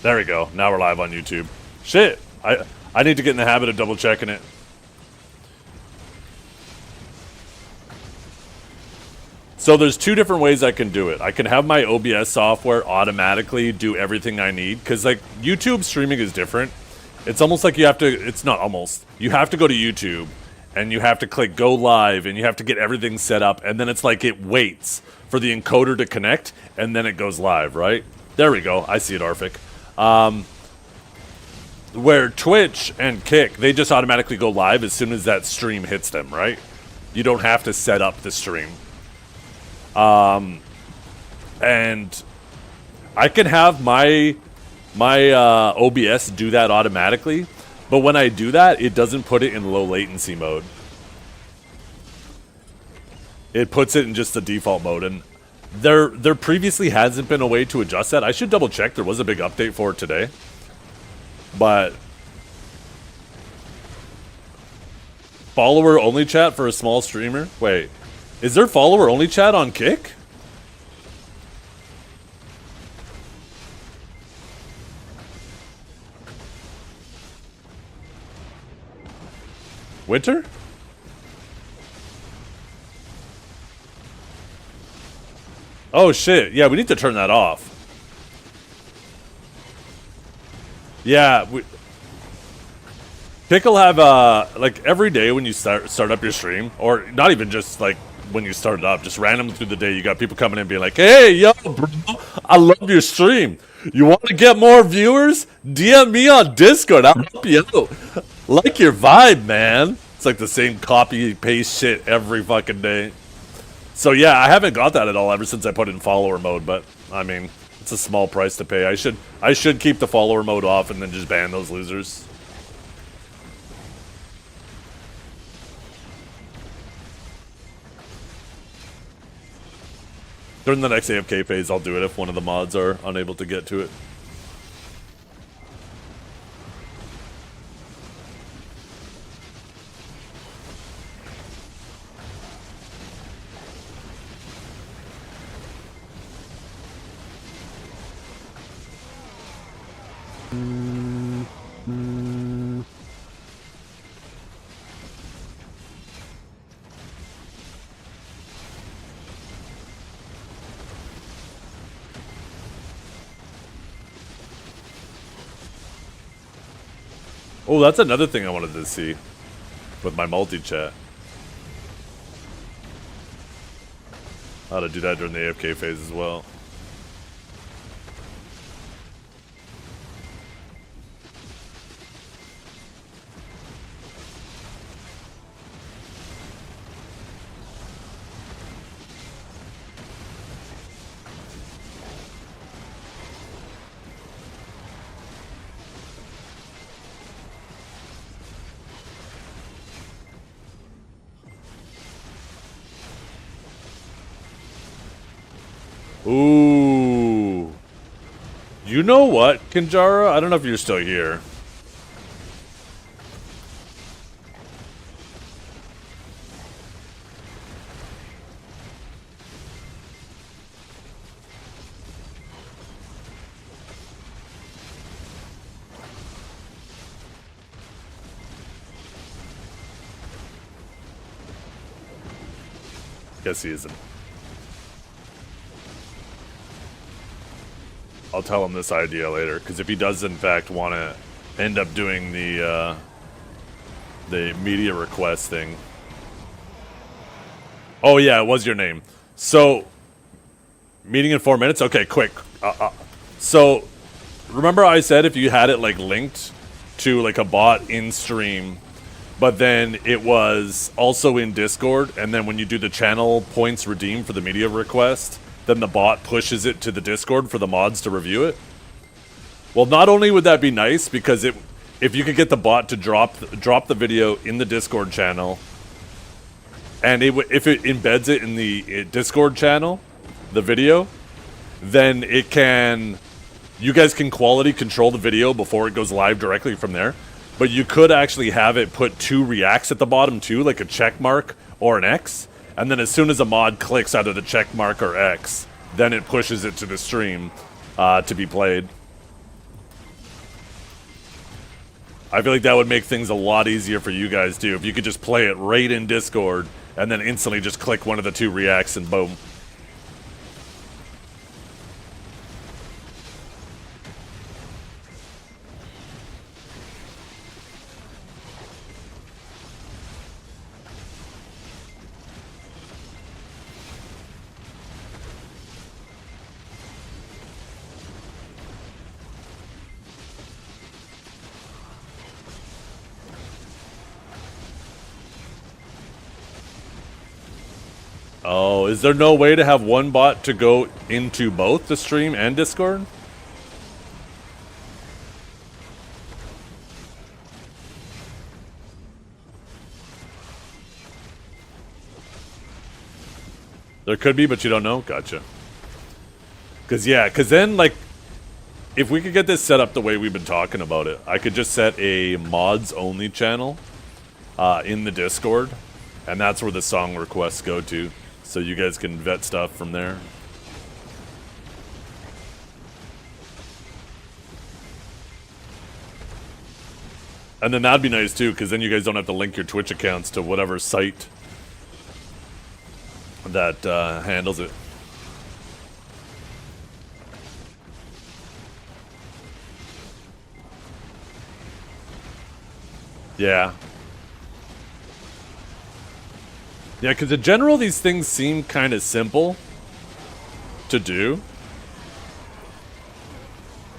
There we go. Now we're live on YouTube. Shit. I need to get in the habit of double checking it. So there's two different ways I can do it. I can have my OBS software automatically do everything I need. Because, like, YouTube streaming is different. It's almost like you have to... It's not almost. You have to go to YouTube. And you have to click go live. And you have to get everything set up. And then it's like it waits for the encoder to connect. And then it goes live, right? There we go. I see it, Arfik. Where Twitch and Kick, they just automatically go live as soon as that stream hits them, right? You don't have to set up the stream. And I can have my OBS do that automatically, but when I do that, it doesn't put it in low latency mode. It puts it in just the default mode, and there previously hasn't been a way to adjust that. I should double check. There was a big update for it today, but follower only chat for a small streamer. Wait. Is there follower only chat on Kick? Winter? Oh shit, yeah, we need to turn that off. Yeah, Kick will have, like, every day when you start up your stream, or not even just, like, when you start it up, just randomly through the day, you got people coming in being like, hey, yo, bro, I love your stream. You want to get more viewers? DM me on Discord. I'll help you out. Like your vibe, man. It's like the same copy-paste shit every fucking day. So, yeah, I haven't got that at all ever since I put it in follower mode, but, I mean, it's a small price to pay. I should keep the follower mode off and then just ban those losers. During the next AFK phase, I'll do it if one of the mods are unable to get to it. Oh, that's another thing I wanted to see with my multi-chat. How to do that during the AFK phase as well. Ooh. You know what, Kinjara? I don't know if you're still here. Guess he isn't. I'll tell him this idea later, because if he does in fact want to end up doing the media request thing. Oh yeah, it was your name. So, meeting in 4 minutes? Okay, quick. So, remember I said if you had it like linked to like a bot in stream, but then it was also in Discord, and then when you do the channel points redeem for the media request, then the bot pushes it to the Discord for the mods to review it. Well, not only would that be nice, because if you could get the bot to drop the video in the Discord channel, and if it embeds it in the Discord channel, the video, then it can... You guys can quality control the video before it goes live directly from there. But you could actually have it put 2 reacts at the bottom too, like a check mark or an X. And then as soon as a mod clicks out of the check mark or X, then it pushes it to the stream to be played. I feel like that would make things a lot easier for you guys too. If you could just play it right in Discord and then instantly just click one of the two reacts and boom. Oh, is there no way to have one bot to go into both the stream and Discord? There could be, but you don't know? Gotcha. Because then, like, if we could get this set up the way we've been talking about it, I could just set a mods-only channel in the Discord, and that's where the song requests go to, so you guys can vet stuff from there. And then that'd be nice, too, because then you guys don't have to link your Twitch accounts to whatever site that handles it. Yeah. Yeah, because in general, these things seem kind of simple to do.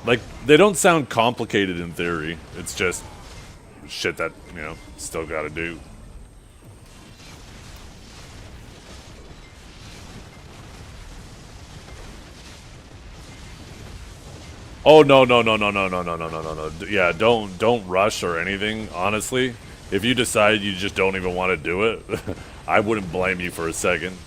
Like, they don't sound complicated in theory. It's just shit that, you know, still gotta do. Oh, no. Yeah, don't rush or anything, honestly. If you decide you just don't even want to do it, I wouldn't blame you for a second.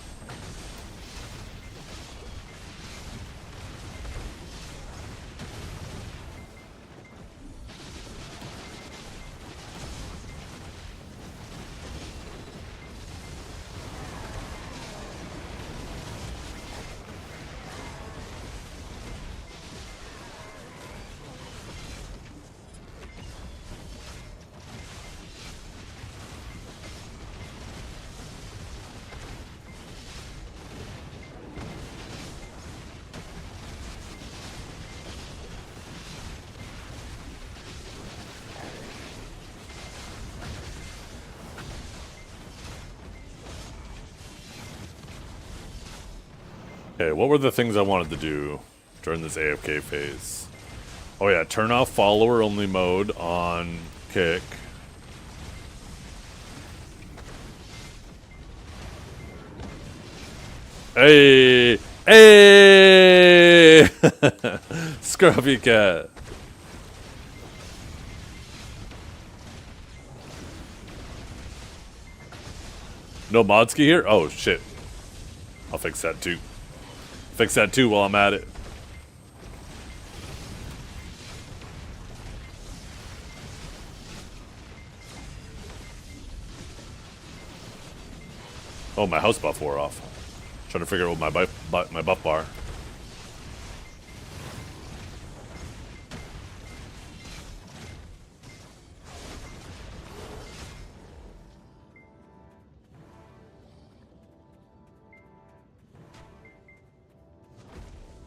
Okay, what were the things I wanted to do during this AFK phase? Oh yeah, turn off follower only mode on Kick. Hey! Hey! Scruffy cat. No Modski here? Oh shit. I'll fix that too. Fix that too while I'm at it. Oh, my house buff wore off. Trying to figure out what my buff bar.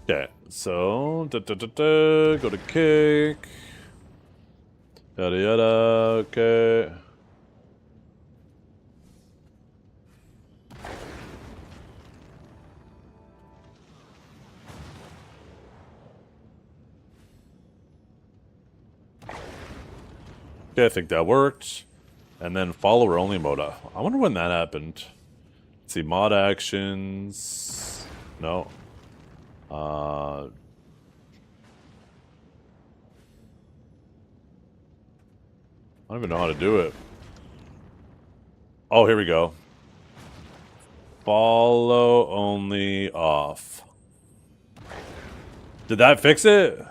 Okay, so go to Kick. Yada yada. Okay. Okay, I think that worked. And then follower only mode. I wonder when that happened. Let's see, mod actions. No. I don't even know how to do it. Oh, here we go. Follow only off. Did that fix it?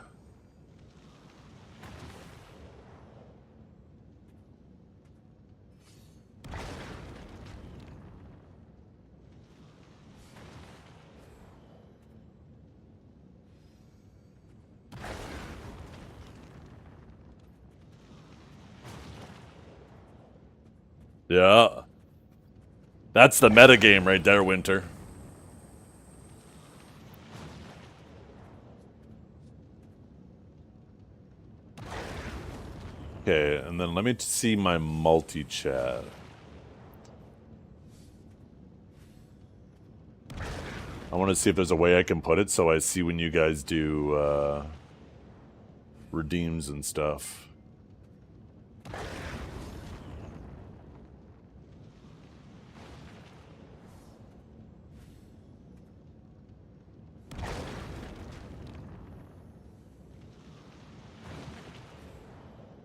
Yeah. That's the meta game right there, Winter. Okay, and then let me see my multi-chat. I want to see if there's a way I can put it so I see when you guys do redeems and stuff.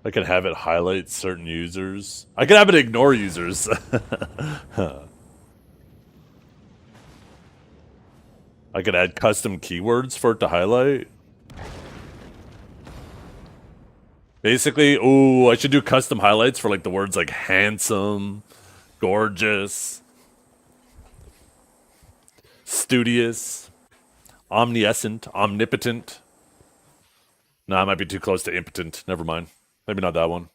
I could have it highlight certain users. I could have it ignore users. I could add custom keywords for it to highlight. Basically, ooh, I should do custom highlights for like the words like handsome, gorgeous, studious, omniscient, omnipotent. Nah, I might be too close to impotent. Never mind. Maybe not that one.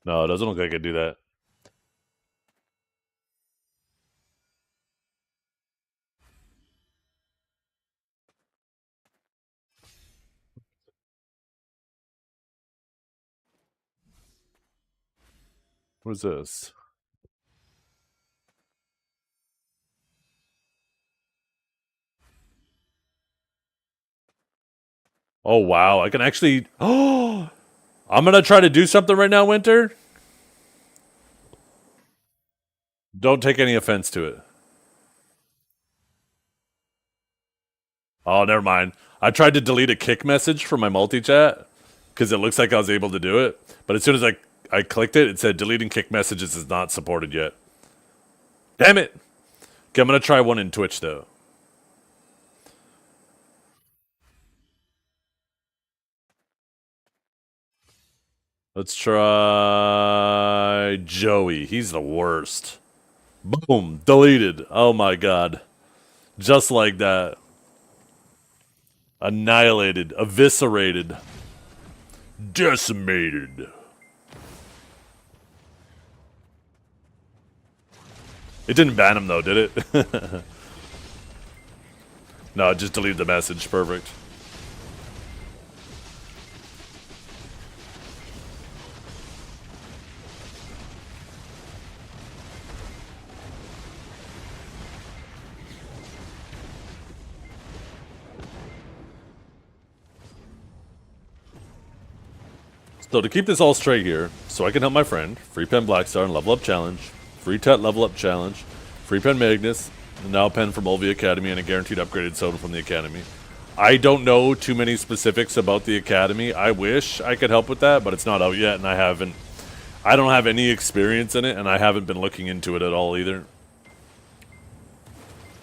No, it doesn't look like I could do that. What is this? Oh, wow. I can actually... Oh! I'm gonna try to do something right now, Winter. Don't take any offense to it. Oh, never mind. I tried to delete a kick message from my multi-chat because it looks like I was able to do it. But as soon as I clicked it, it said deleting kick messages is not supported yet. Damn it! Okay, I'm gonna try one in Twitch, though. Let's try Joey. He's the worst. Boom. Deleted. Oh my god. Just like that. Annihilated. Eviscerated. Decimated. It didn't ban him though, did it? No, it just deleted the message. Perfect. So to keep this all straight here, so I can help my friend, Free Pen Blackstar and Level Up Challenge, Free Tet Level Up Challenge, Free Pen Magnus, and now a pen from Olvia Academy and a guaranteed upgraded soda from the Academy. I don't know too many specifics about the Academy. I wish I could help with that, but it's not out yet, and I don't have any experience in it, and I haven't been looking into it at all either.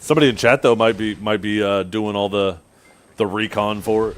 Somebody in chat though might be doing all the recon for it.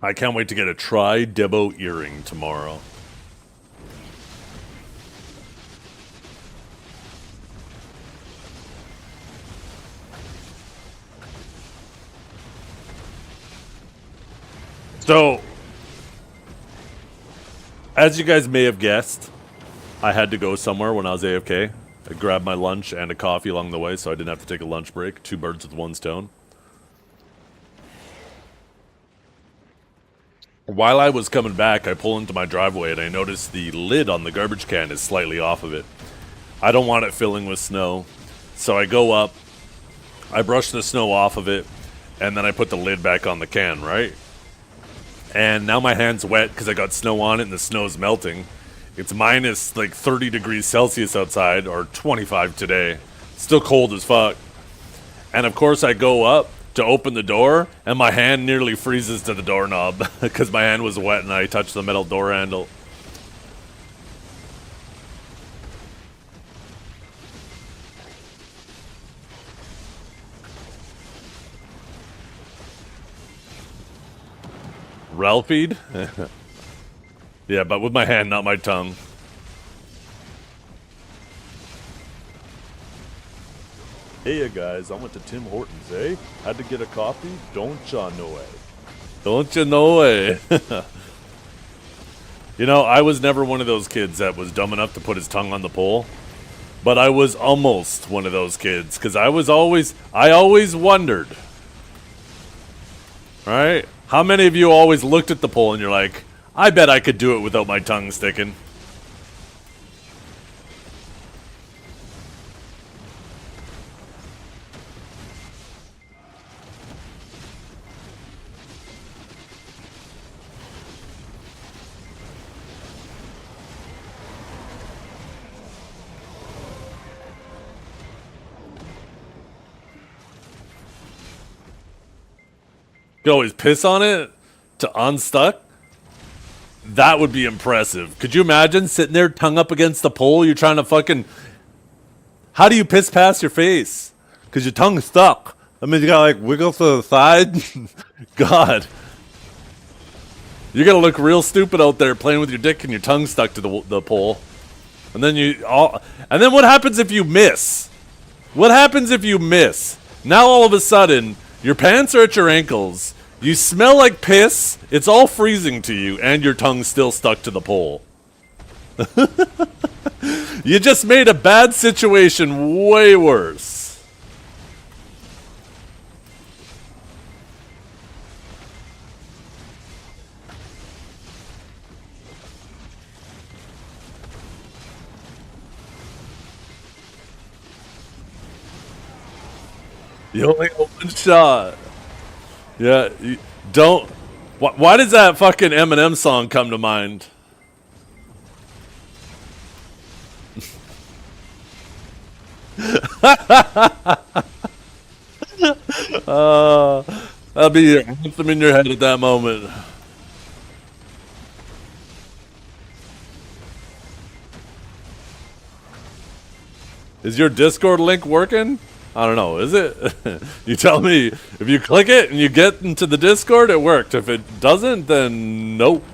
I can't wait to get a Tri-Debo earring tomorrow. So, as you guys may have guessed, I had to go somewhere when I was AFK. I grabbed my lunch and a coffee along the way, so I didn't have to take a lunch break. Two birds with one stone. While I was coming back, I pull into my driveway and I notice the lid on the garbage can is slightly off of it. I don't want it filling with snow. So I go up, I brush the snow off of it, and then I put the lid back on the can, right? And now my hand's wet because I got snow on it and the snow's melting. It's minus like 30 degrees Celsius outside, or 25 today. Still cold as fuck. And of course I go up to open the door, and my hand nearly freezes to the doorknob because my hand was wet and I touched the metal door handle. Ralphie'd? Yeah, but with my hand, not my tongue. Hey guys, I went to Tim Hortons, eh? Had to get a coffee? Don't ya know it? Don't you know it? You know, I was never one of those kids that was dumb enough to put his tongue on the pole. But I was almost one of those kids, because I always wondered. Right? How many of you always looked at the pole and you're like, I bet I could do it without my tongue sticking? You always piss on it to unstuck? That would be impressive. Could you imagine sitting there, tongue up against the pole? You're trying to fucking... How do you piss past your face? Because your tongue's stuck. I mean, you gotta like wiggle to the side. God. You're gonna look real stupid out there playing with your dick and your tongue stuck to the pole. And then and then what happens if you miss? What happens if you miss? Now all of a sudden, your pants are at your ankles. You smell like piss, it's all freezing to you, and your tongue's still stuck to the pole. You just made a bad situation way worse. You only got one shot. Yeah, don't... Why does that fucking Eminem song come to mind? That'll be your anthem in your head at that moment. Is your Discord link working? I don't know, is it? You tell me. If you click it and you get into the Discord, it worked. If it doesn't, then nope.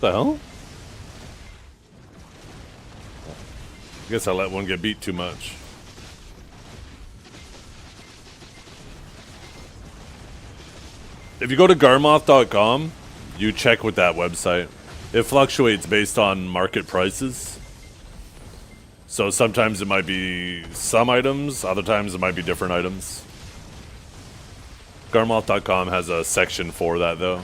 The hell? I guess I let one get beat too much. If you go to garmoth.com, you check with that website. It fluctuates based on market prices. So sometimes it might be some items, other times it might be different items. Garmoth.com has a section for that though.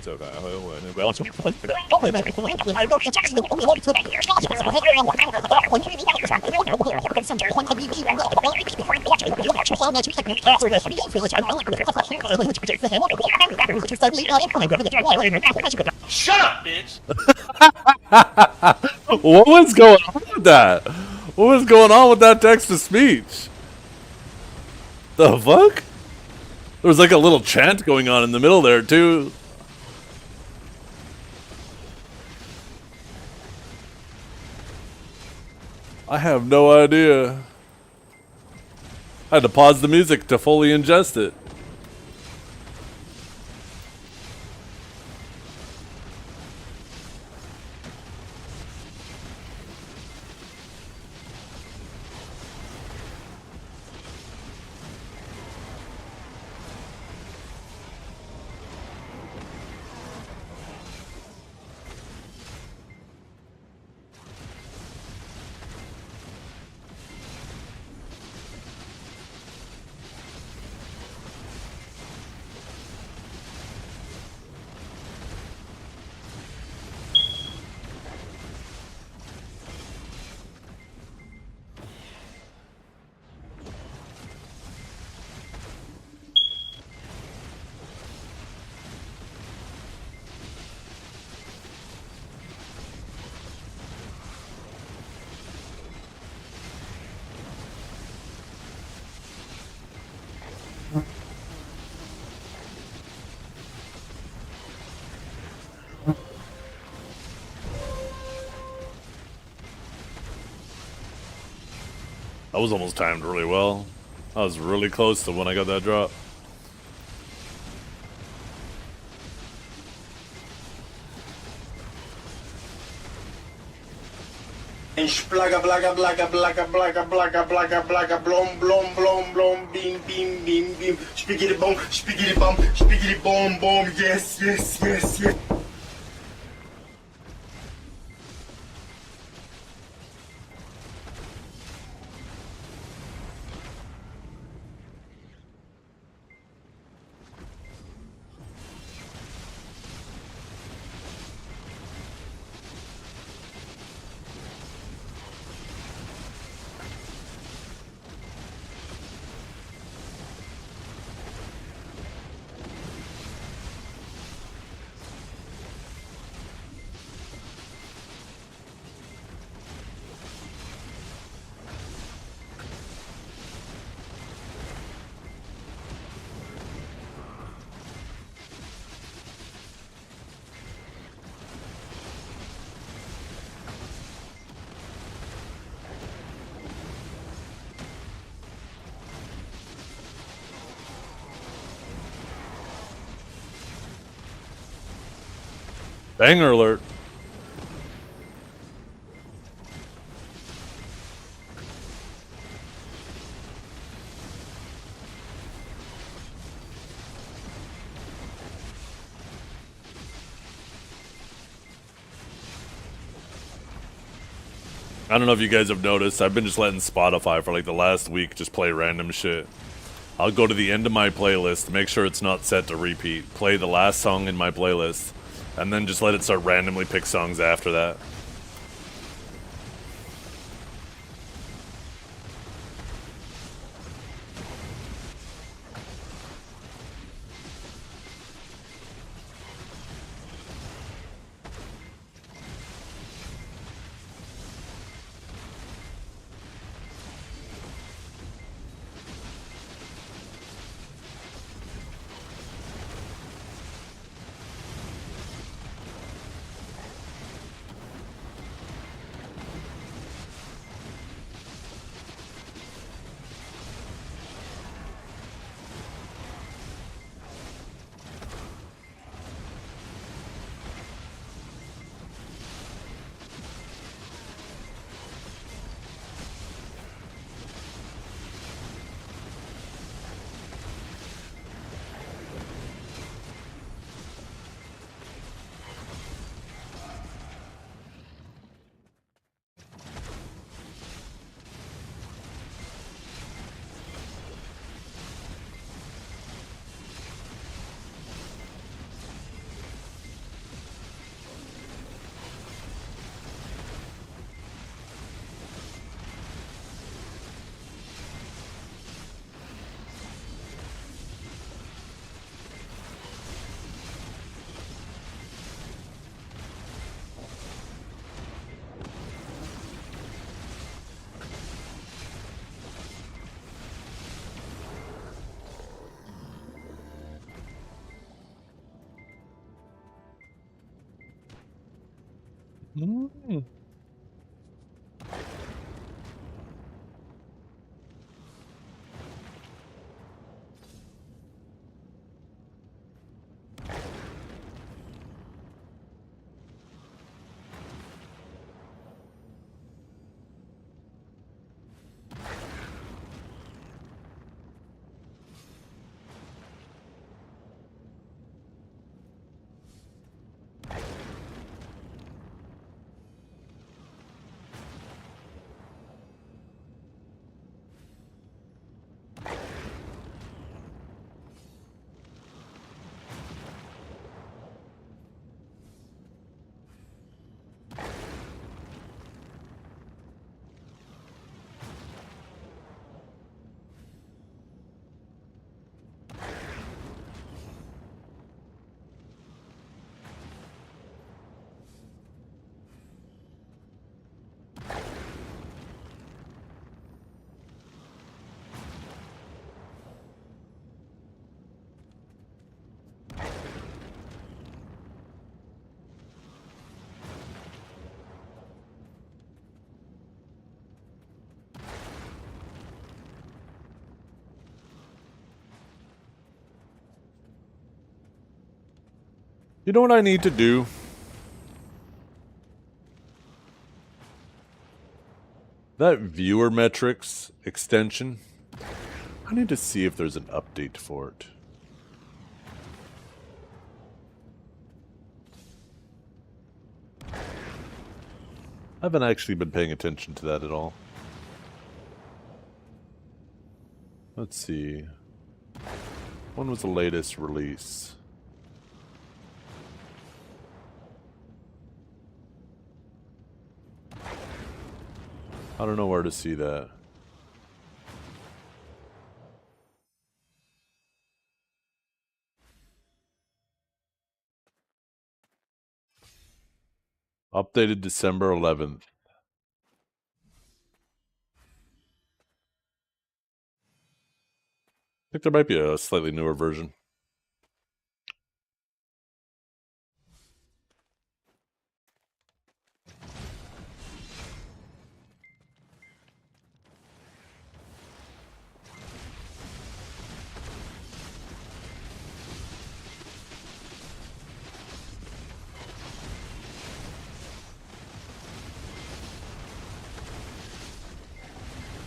这个Shut up, bitch! What was going on with that? What was going on with that text to speech? The fuck? There was like a little chant going on in the middle there too. I have no idea. I had to pause the music to fully ingest it. That was almost timed really well. I was really close to when I got that drop. And splaga blaga blaga blaga blaga blaga blaga blaga blom blom blom blom beam beam beam beam spiggity bomb bomb yes yes yes yes. Banger alert. I don't know if you guys have noticed, I've been just letting Spotify for like the last week just play random shit. I'll go to the end of my playlist, make sure it's not set to repeat, play the last song in my playlist, and then just let it start randomly pick songs after that. Mm. You know what I need to do? That viewer metrics extension, I need to see if there's an update for it. I haven't actually been paying attention to that at all. Let's see. When was the latest release? I don't know where to see that. Updated December 11th. I think there might be a slightly newer version.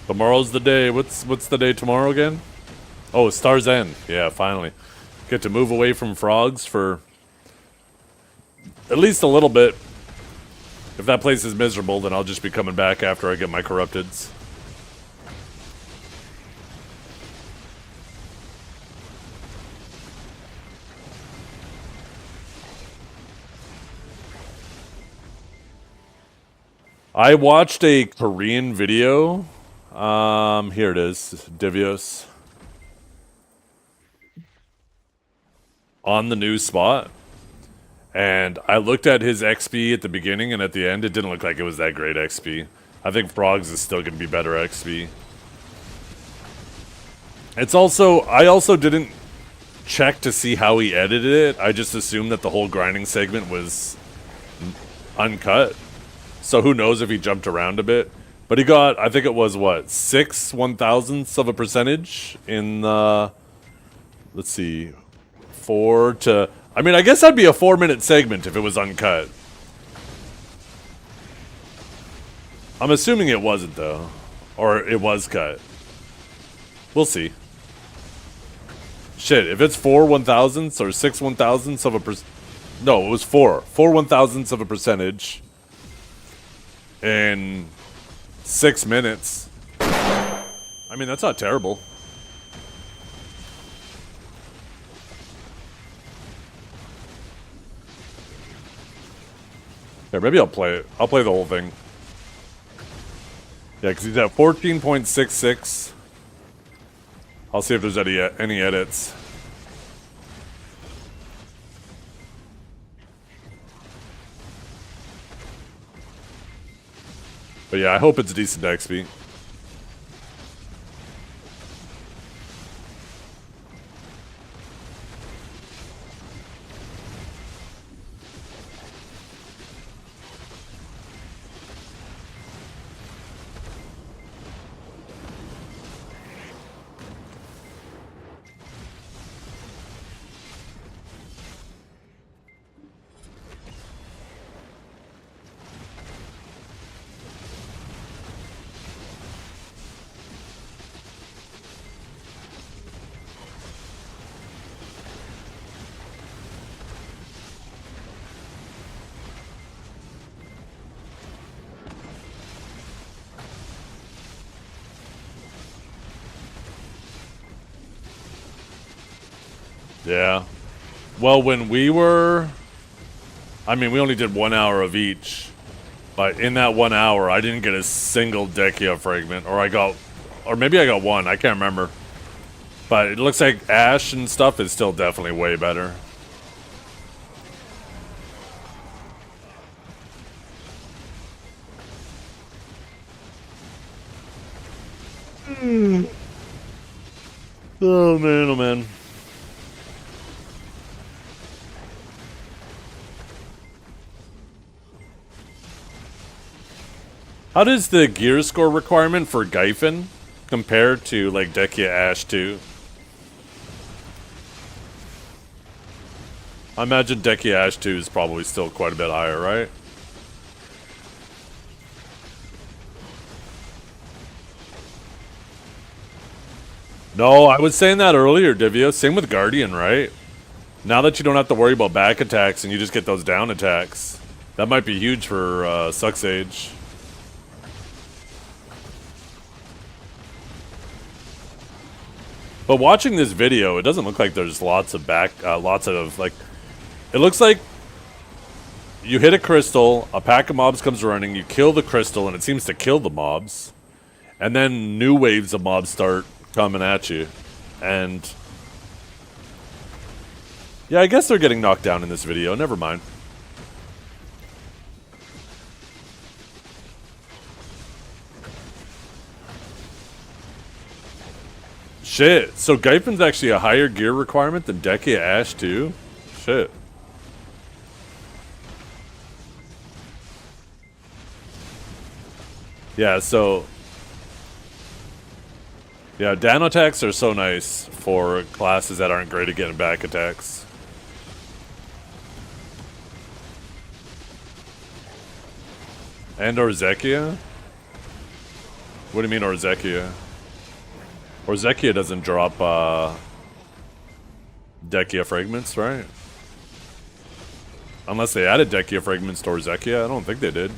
Tomorrow's the day. What's the day tomorrow again? Oh, Star's End. Yeah, finally. Get to move away from frogs for at least a little bit. If that place is miserable, then I'll just be coming back after I get my corrupteds. I watched a Korean video. Here it is, Devios. On the new spot. And I looked at his XP at the beginning and at the end, it didn't look like it was that great XP. I think Frogs is still going to be better XP. It's also, I also didn't check to see how he edited it. I just assumed that the whole grinding segment was uncut. So who knows if he jumped around a bit. But he got, I think it was what, 6 1,000ths of a percentage in let's see, 4 to, I mean, I guess that'd be a 4-minute segment if it was uncut. I'm assuming it wasn't though. Or it was cut. We'll see. Shit, if it's 4 1,000ths or 6 1,000ths of a no, it was 4 1,000ths of a percentage in 6 minutes. I mean, that's not terrible. Here, maybe I'll play it. I'll play the whole thing. Yeah, because he's at 14.66. I'll see if there's any edits. But yeah, I hope it's decent XP. Yeah. Well, when we were... I mean, we only did 1 hour of each. But in that 1 hour, I didn't get a single Dechia fragment. Or I got... Or maybe I got one. I can't remember. But it looks like Ash and stuff is still definitely way better. Oh man, oh man. How does the gear score requirement for Gyphon compare to like Dechia Ash 2? I imagine Dechia Ash 2 is probably still quite a bit higher, right? No, I was saying that earlier, Divya. Same with Guardian, right? Now that you don't have to worry about back attacks and you just get those down attacks, that might be huge for Suck Sage. But watching this video, it doesn't look like there's lots of like, it looks like you hit a crystal, a pack of mobs comes running, you kill the crystal, and it seems to kill the mobs. And then new waves of mobs start coming at you. And yeah, I guess they're getting knocked down in this video. Never mind. Shit. So Gyphon's actually a higher gear requirement than Dechia Ash too? Shit. Yeah, so... Yeah, down attacks are so nice for classes that aren't great at getting back attacks. And Orzekia? What do you mean Orzekia? Orzekia doesn't drop Dechia fragments, right? Unless they added Dechia fragments to Orzekia, I don't think they did.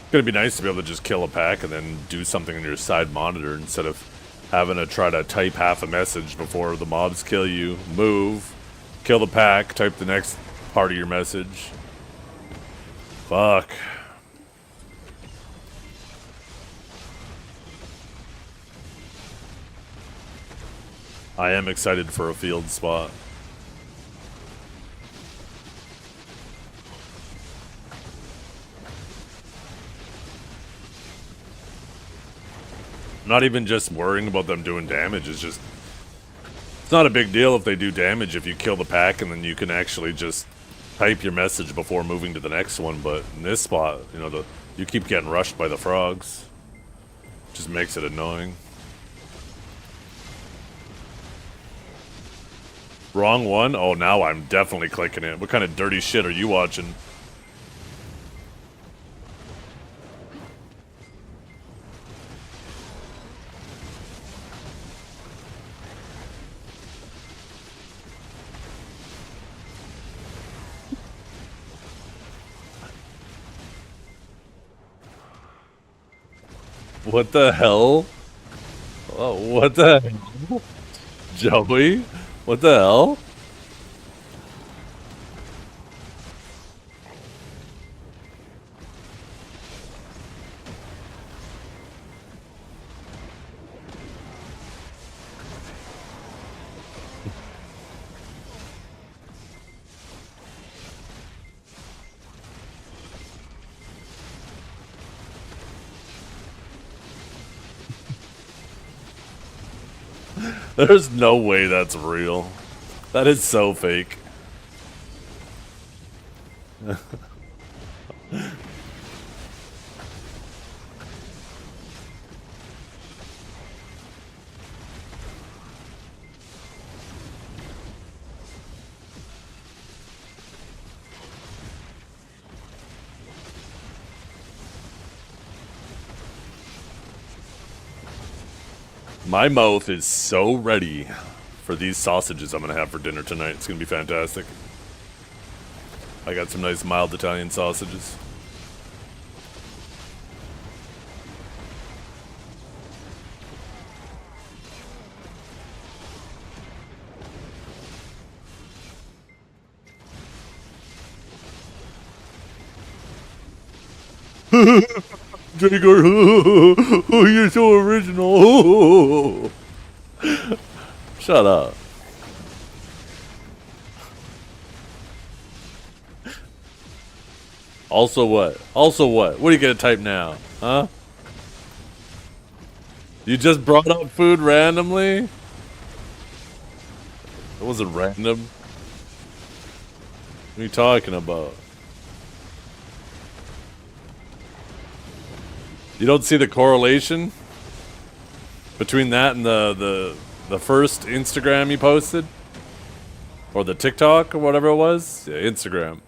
It's gonna be nice to be able to just kill a pack and then do something on your side monitor instead of having to try to type half a message before the mobs kill you. Move, kill the pack, type the next part of your message. Fuck. I am excited for a field spot. Not even just worrying about them doing damage, it's just... It's not a big deal if they do damage if you kill the pack and then you can actually just type your message before moving to the next one, but in this spot, you know, you keep getting rushed by the frogs. Just makes it annoying. Wrong one? Oh, now I'm definitely clicking it. What kind of dirty shit are you watching? What the hell? Oh, what the hell? Joey? What the hell? There's no way that's real. That is so fake. My mouth is so ready for these sausages I'm gonna have for dinner tonight. It's gonna be fantastic. I got some nice mild Italian sausages. Jager, oh, you're so original. Shut up. Also what? Also what? What are you gonna type now? Huh? You just brought up food randomly? That wasn't random. What are you talking about? You don't see the correlation between that and the first Instagram you posted? Or the TikTok or whatever it was? Yeah, Instagram.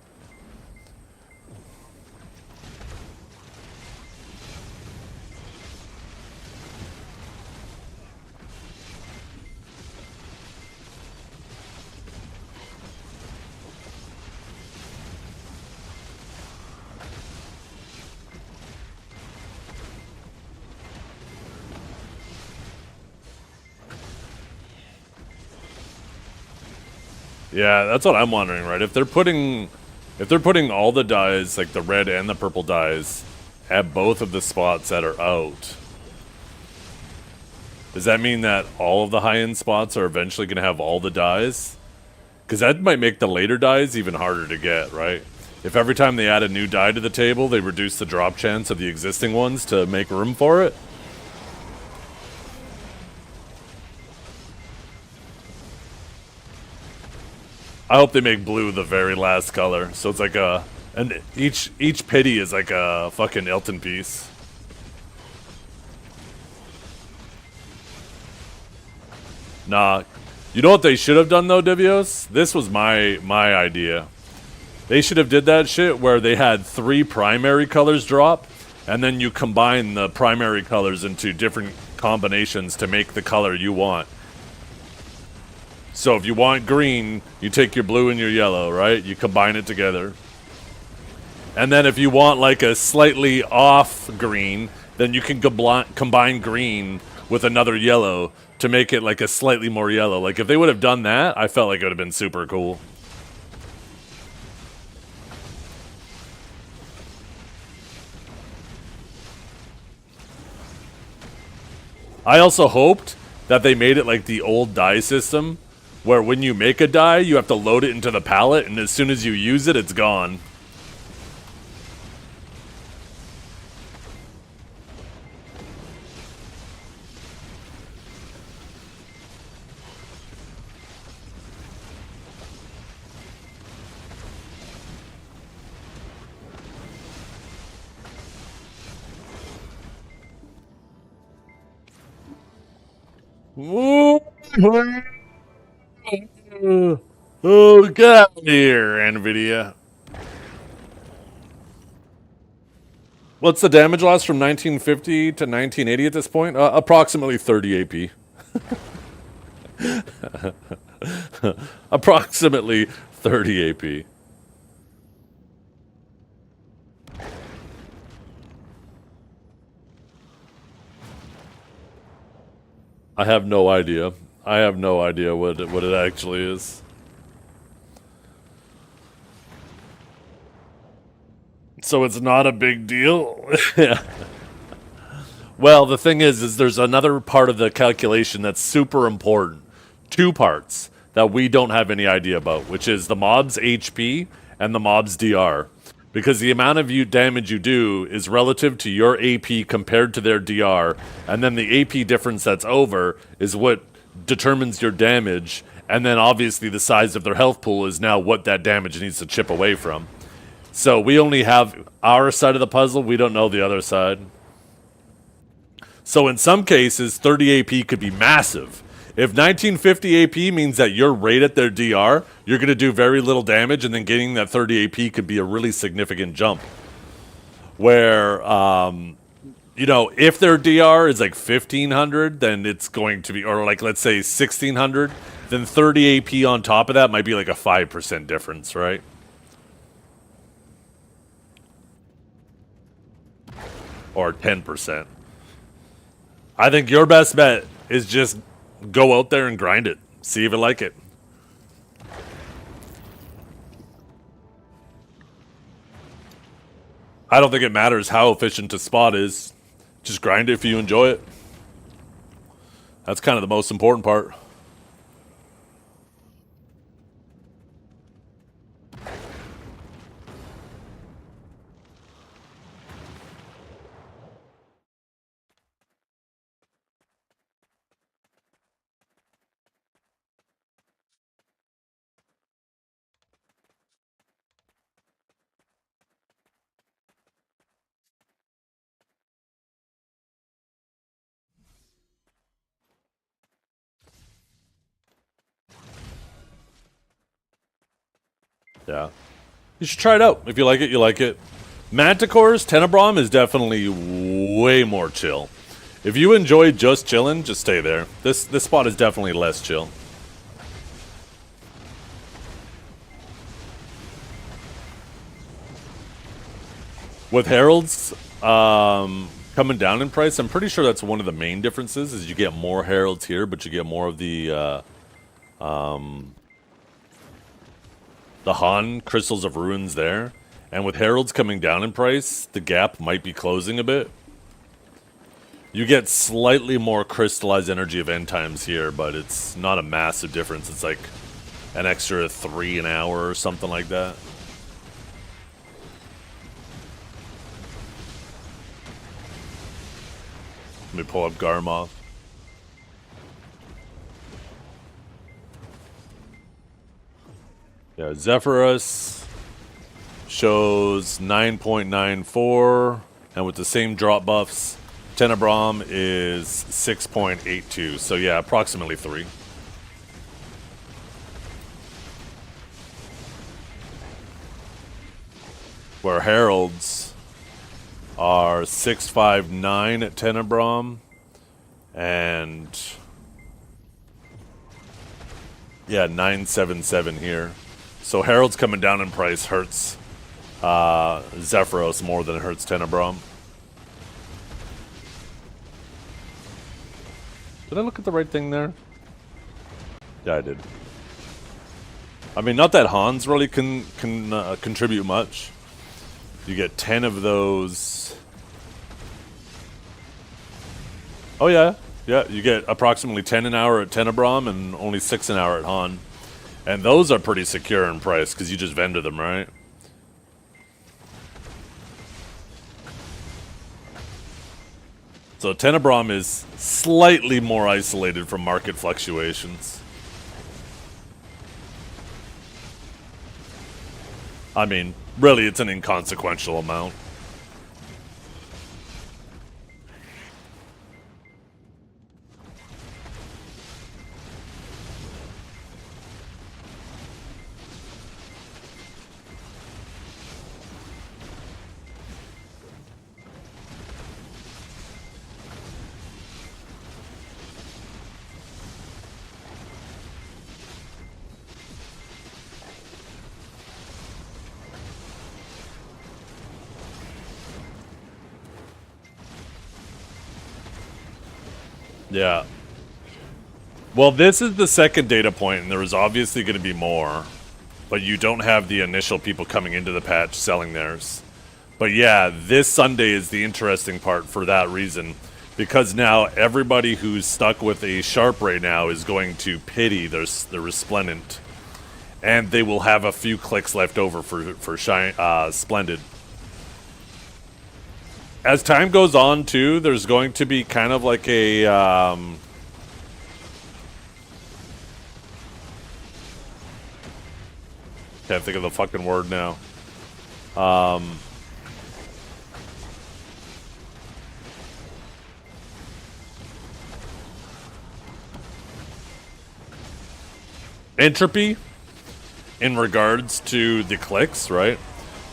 Yeah, that's what I'm wondering, right? If they're putting all the dyes, like the red and the purple dyes, at both of the spots that are out, does that mean that all of the high-end spots are eventually going to have all the dyes? Because that might make the later dyes even harder to get, right? If every time they add a new dye to the table, they reduce the drop chance of the existing ones to make room for it. I hope they make blue the very last color, so it's like and each pity is like a fucking Elton piece. Nah, you know what they should have done though, Divios? This was my idea. They should have did that shit where they had 3 primary colors drop, and then you combine the primary colors into different combinations to make the color you want. So if you want green, you take your blue and your yellow, right? You combine it together. And then if you want like a slightly off green, then you can combine green with another yellow to make it like a slightly more yellow. Like if they would have done that, I felt like it would have been super cool. I also hoped that they made it like the old dye system, where when you make a dye, you have to load it into the palette, and as soon as you use it, it's gone. Oh, get out of here, NVIDIA. What's the damage loss from 1950 to 1980 at this point? Approximately 30 AP. Approximately 30 AP. I have no idea. I have no idea what it actually is. So it's not a big deal? Yeah. Well, the thing is there's another part of the calculation that's super important. 2 parts that we don't have any idea about, which is the mob's HP and the mob's DR. Because the amount of damage you do is relative to your AP compared to their DR, and then the AP difference that's over is what determines your damage, and then obviously the size of their health pool is now what that damage needs to chip away from. So we only have our side of the puzzle, we don't know the other side. So in some cases, 30 AP could be massive. If 1950 AP means that you're right at their DR, you're going to do very little damage, and then getting that 30 AP could be a really significant jump. Where, you know, if their DR is like 1500, then it's going to be, or like let's say 1600, then 30 AP on top of that might be like a 5% difference, right? Or 10%. I think your best bet is just go out there and grind it. See if you like it. I don't think it matters how efficient a spot is. Just grind it if you enjoy it. That's kind of the most important part. Yeah. You should try it out. If you like it, you like it. Manticore's Tenebrom is definitely way more chill. If you enjoy just chilling, just stay there. This spot is definitely less chill. With Heralds coming down in price, I'm pretty sure that's one of the main differences, is you get more Heralds here, but you get more of the Han Crystals of Ruins there. And with Heralds coming down in price, the gap might be closing a bit. You get slightly more crystallized energy of end times here, but it's not a massive difference. It's like an extra 3 an hour or something like that. Let me pull up Garmoth. Yeah, Zephyrus shows 9.94, and with the same drop buffs, Tenebrom is 6.82. So yeah, approximately 3. Where Heralds are 6.59 at Tenebrom, and yeah, 9.77 here. So Herald's coming down in price hurts Zephyros more than it hurts Tenebrom. Did I look at the right thing there? Yeah, I did. I mean, not that Hans really can contribute much. You get 10 of those. Oh yeah, yeah. You get approximately 10 an hour at Tenebrom and only 6 an hour at Han. And those are pretty secure in price because you just vendor them, right? So Tenebrom is slightly more isolated from market fluctuations. I mean, really, it's an inconsequential amount. Yeah. Well, this is the second data point, and there is obviously going to be more. But you don't have the initial people coming into the patch selling theirs. But yeah, this Sunday is the interesting part for that reason. Because now everybody who's stuck with a Sharp right now is going to pity the Resplendent. And they will have a few clicks left over for Splendid. As time goes on, too, there's going to be kind of like a Can't think of the fucking word now. Entropy in regards to the clicks, right?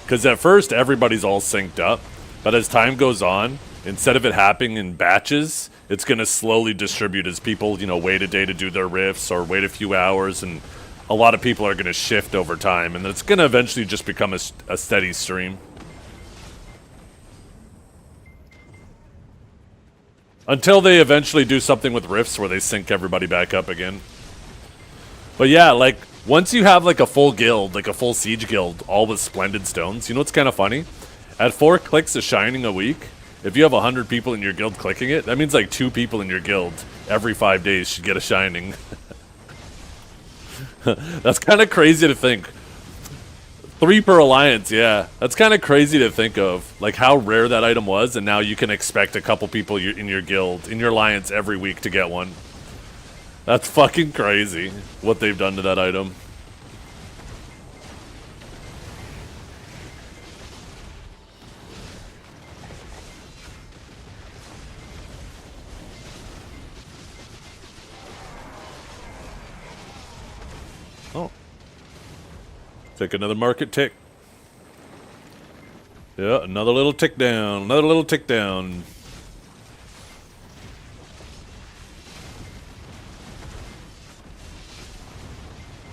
Because at first everybody's all synced up, but as time goes on, instead of it happening in batches, it's going to slowly distribute as people, you know, wait a day to do their riffs or wait a few hours, and a lot of people are going to shift over time, and it's going to eventually just become a steady stream. Until they eventually do something with rifts where they sync everybody back up again. But yeah, like, once you have like a full guild, like a full siege guild, all with splendid stones, you know what's kind of funny? At 4 clicks of shining a week, if you have 100 people in your guild clicking it, that means like 2 people in your guild every 5 days should get a shining. That's kind of crazy to think. 3 per alliance, yeah. That's kind of crazy to think of, like how rare that item was, and now you can expect a couple people in your guild, in your alliance every week to get one. That's fucking crazy, what they've done to that item. Oh. Take another market tick. Yeah, another little tick down, another little tick down.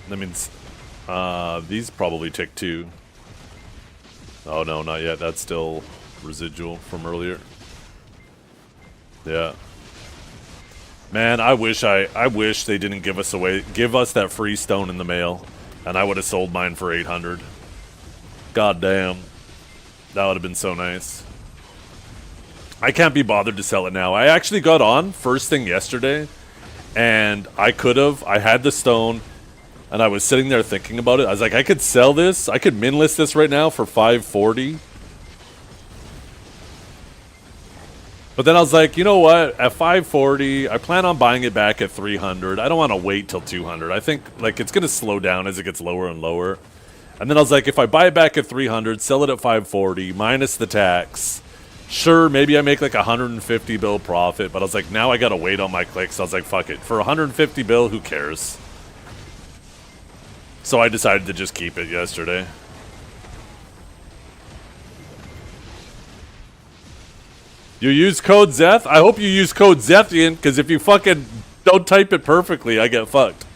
That means these probably tick too. Oh no, not yet. That's still residual from earlier. Yeah. Man, I wish they didn't give us that free stone in the mail, and I would have sold mine for 800. God damn. That would have been so nice. I can't be bothered to sell it now. I actually got on first thing yesterday, and I had the stone. And I was sitting there thinking about it. I was like, I could sell this. I could min list this right now for 540. But then I was like, you know what? At 540, I plan on buying it back at 300. I don't want to wait till 200. I think like it's going to slow down as it gets lower and lower. And then I was like, if I buy it back at 300, sell it at 540, minus the tax. Sure, maybe I make like 150 bill profit. But I was like, now I got to wait on my clicks. I was like, fuck it. For 150 bill, who cares? So I decided to just keep it yesterday. You use code Zeth? I hope you use code Zethiann, because if you fucking don't type it perfectly, I get fucked.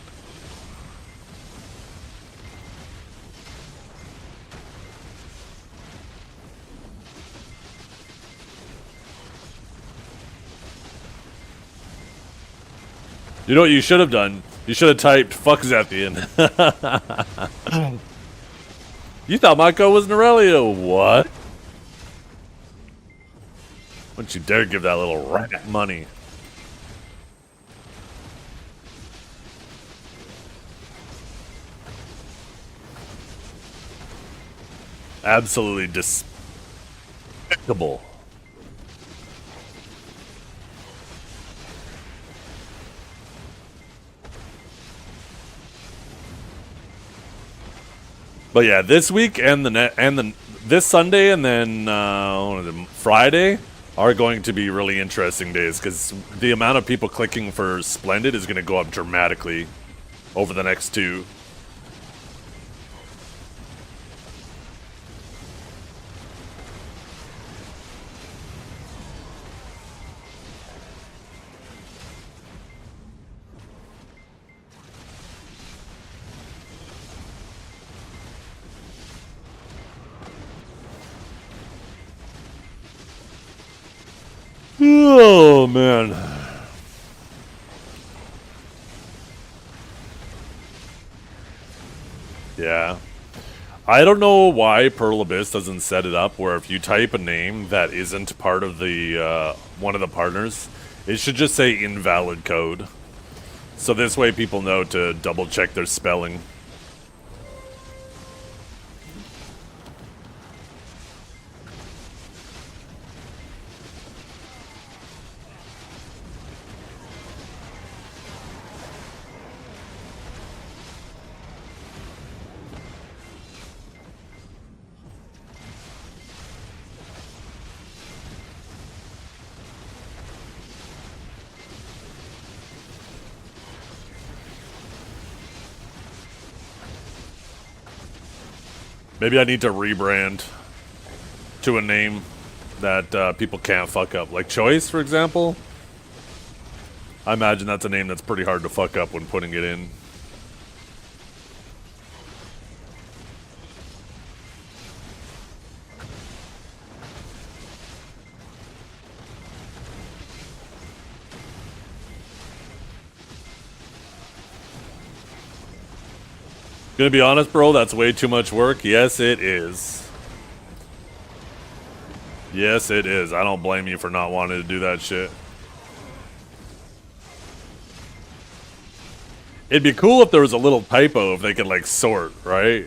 You know what you should have done? You should have typed fuck Zethiann. You thought my code was Norelio. What? Don't you dare give that little rat money. Absolutely despicable. But yeah, this week and this Sunday and then Friday are going to be really interesting days because the amount of people clicking for Splendid is going to go up dramatically over the next 2. Oh, man. Yeah. I don't know why Pearl Abyss doesn't set it up where if you type a name that isn't part of the one of the partners, it should just say invalid code. So this way people know to double check their spelling. Maybe I need to rebrand to a name that people can't fuck up. Like Choice, for example. I imagine that's a name that's pretty hard to fuck up when putting it in. Gonna be honest, bro, that's way too much work. Yes, it is. Yes, it is. I don't blame you for not wanting to do that shit. It'd be cool if there was a little typo if they could, like, sort, right?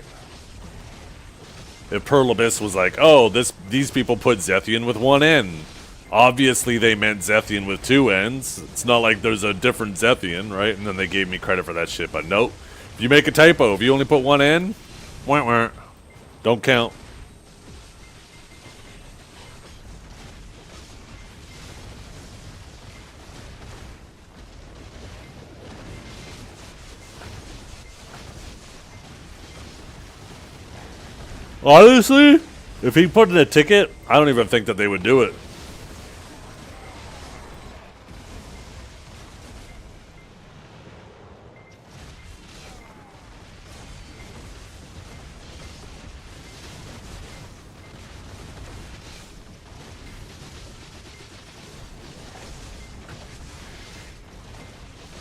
If Pearl Abyss was like, oh, these people put Zethiann with one N. Obviously, they meant Zethiann with two N's. It's not like there's a different Zethiann, right? And then they gave me credit for that shit, but nope. If you make a typo, if you only put one N, wah, wah, don't count. Honestly, if he put in a ticket, I don't even think that they would do it.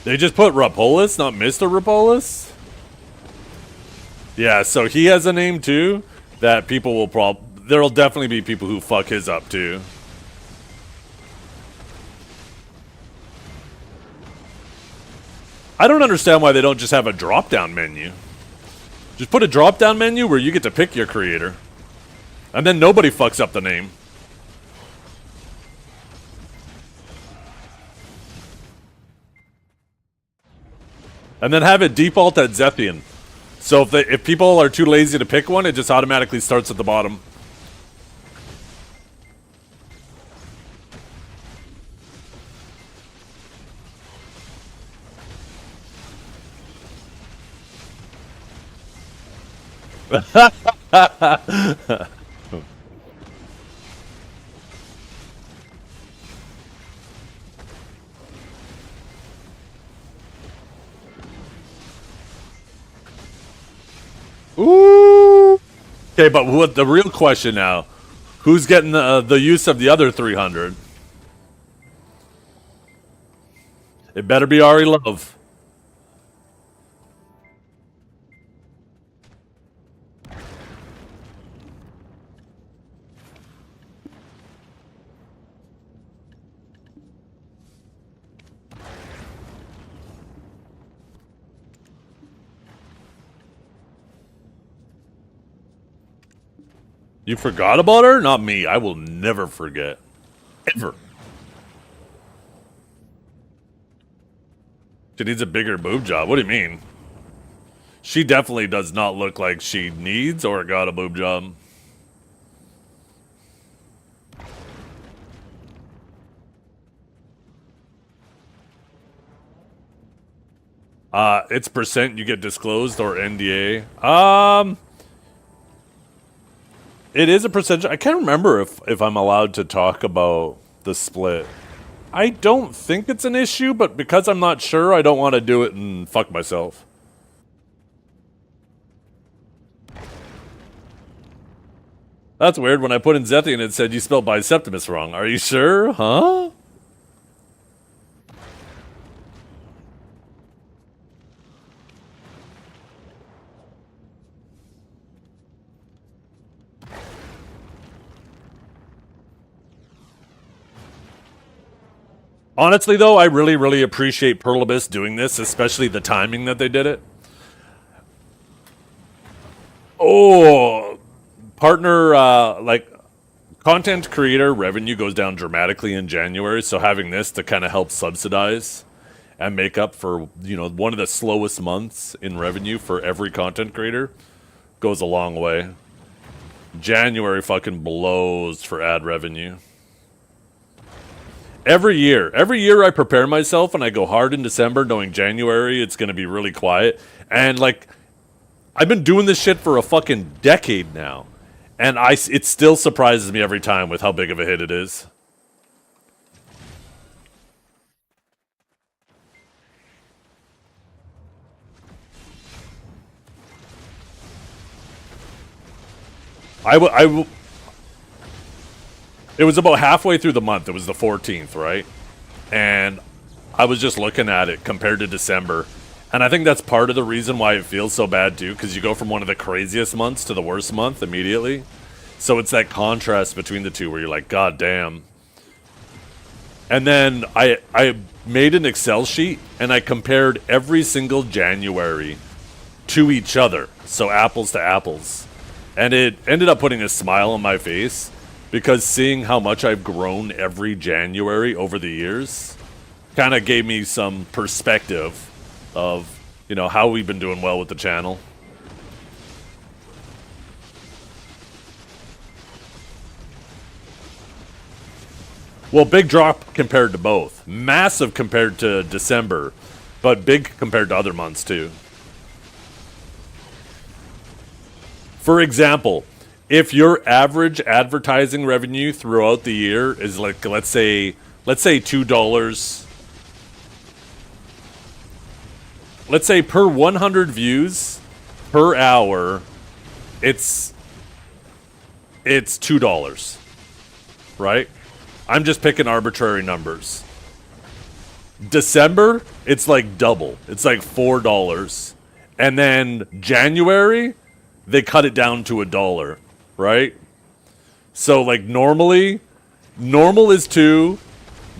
They just put Rapolis, not Mr. Rapolis? Yeah, so he has a name too that people will there'll definitely be people who fuck his up too. I don't understand why they don't just have a drop-down menu. Just put a drop-down menu where you get to pick your creator. And then nobody fucks up the name. And then have it default at Zethiann. So if people are too lazy to pick one, it just automatically starts at the bottom. Ooh. Okay, but what the real question now? Who's getting the use of the other 300? It better be Ari Love. You forgot about her? Not me. I will never forget. Ever. She needs a bigger boob job. What do you mean? She definitely does not look like she needs or got a boob job. It's percent you get disclosed or NDA. It is a percentage. I can't remember if I'm allowed to talk about the split. I don't think it's an issue, but because I'm not sure, I don't want to do it and fuck myself. That's weird. When I put in Zethiann, it said you spelled Biseptimus wrong. Are you sure? Huh? Honestly, though, I really, really appreciate Pearl Abyss doing this, especially the timing that they did it. Oh, partner, like, content creator revenue goes down dramatically in January, so having this to kind of help subsidize and make up for, you know, one of the slowest months in revenue for every content creator goes a long way. January fucking blows for ad revenue. Every year I prepare myself and I go hard in December knowing January it's going to be really quiet. And like I've been doing this shit for a fucking decade now. And it still surprises me every time with how big of a hit it is. It was about halfway through the month. It was the 14th, right? And I was just looking at it compared to December. And I think that's part of the reason why it feels so bad, too, because you go from one of the craziest months to the worst month immediately. So it's that contrast between the two where you're like, God damn. And then I made an Excel sheet, and I compared every single January to each other. So apples to apples. And it ended up putting a smile on my face because seeing how much I've grown every January over the years kind of gave me some perspective of, you know, how we've been doing well with the channel. Well, big drop compared to both. Massive compared to December, but big compared to other months too. For example, if your average advertising revenue throughout the year is like, let's say $2, let's say per 100 views per hour, it's $2, right? I'm just picking arbitrary numbers. December, it's like double. It's like $4. And then January, they cut it down to $1, right? So like normal is $2,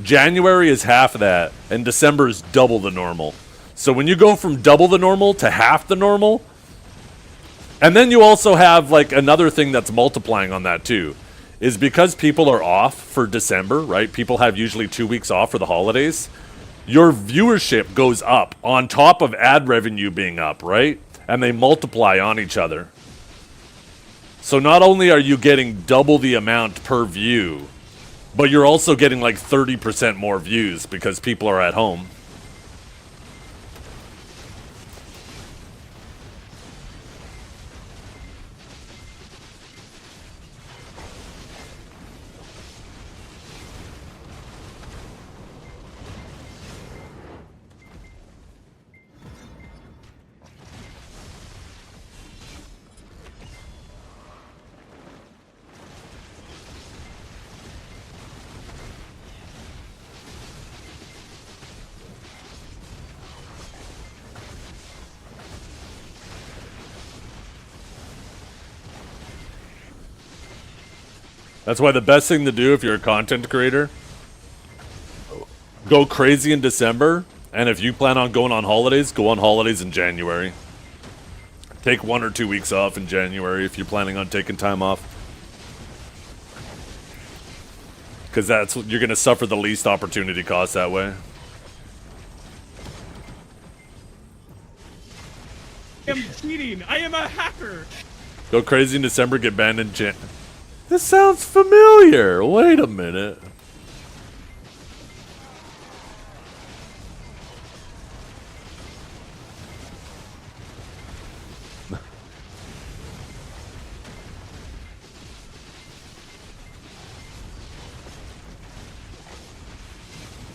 January is half of that, and December is double the normal. So when you go from double the normal to half the normal, and then you also have like another thing that's multiplying on that too, is because people are off for December, right? People have usually 2 weeks off for the holidays. Your viewership goes up on top of ad revenue being up, right? And they multiply on each other. So not only are you getting double the amount per view, but you're also getting like 30% more views because people are at home. That's why the best thing to do if you're a content creator, go crazy in December, and if you plan on going on holidays, go on holidays in January. Take 1 or 2 weeks off in January if you're planning on taking time off. Because you're going to suffer the least opportunity cost that way. I am cheating. I am a hacker. Go crazy in December, get banned in Jan. This sounds familiar. Wait a minute.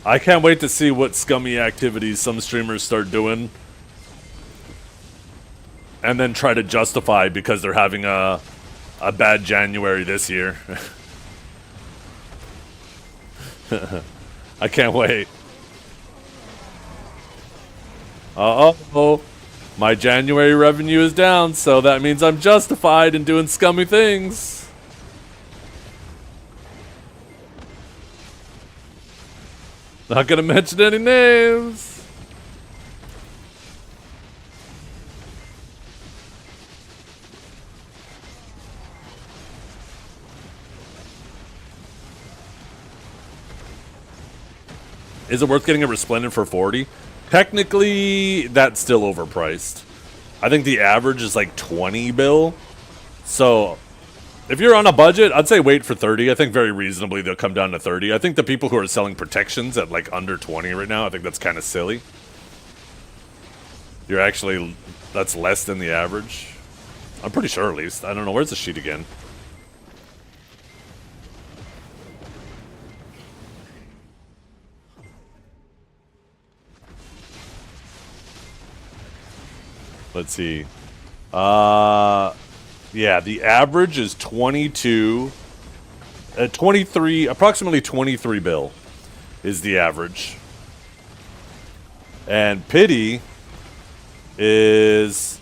I can't wait to see what scummy activities some streamers start doing and then try to justify because they're having a bad January this year. I can't wait. Uh-oh. My January revenue is down, so that means I'm justified in doing scummy things. Not gonna mention any names. Is it worth getting a Resplendent for 40? Technically, that's still overpriced. I think the average is like 20 bill. So, if you're on a budget, I'd say wait for 30. I think very reasonably they'll come down to 30. I think the people who are selling protections at like under 20 right now, I think that's kind of silly. You're actually that's less than the average. I'm pretty sure, at least. I don't know. Where's the sheet again? Let's see. Yeah, the average is 22... 23... Approximately 23 bill is the average. And pity is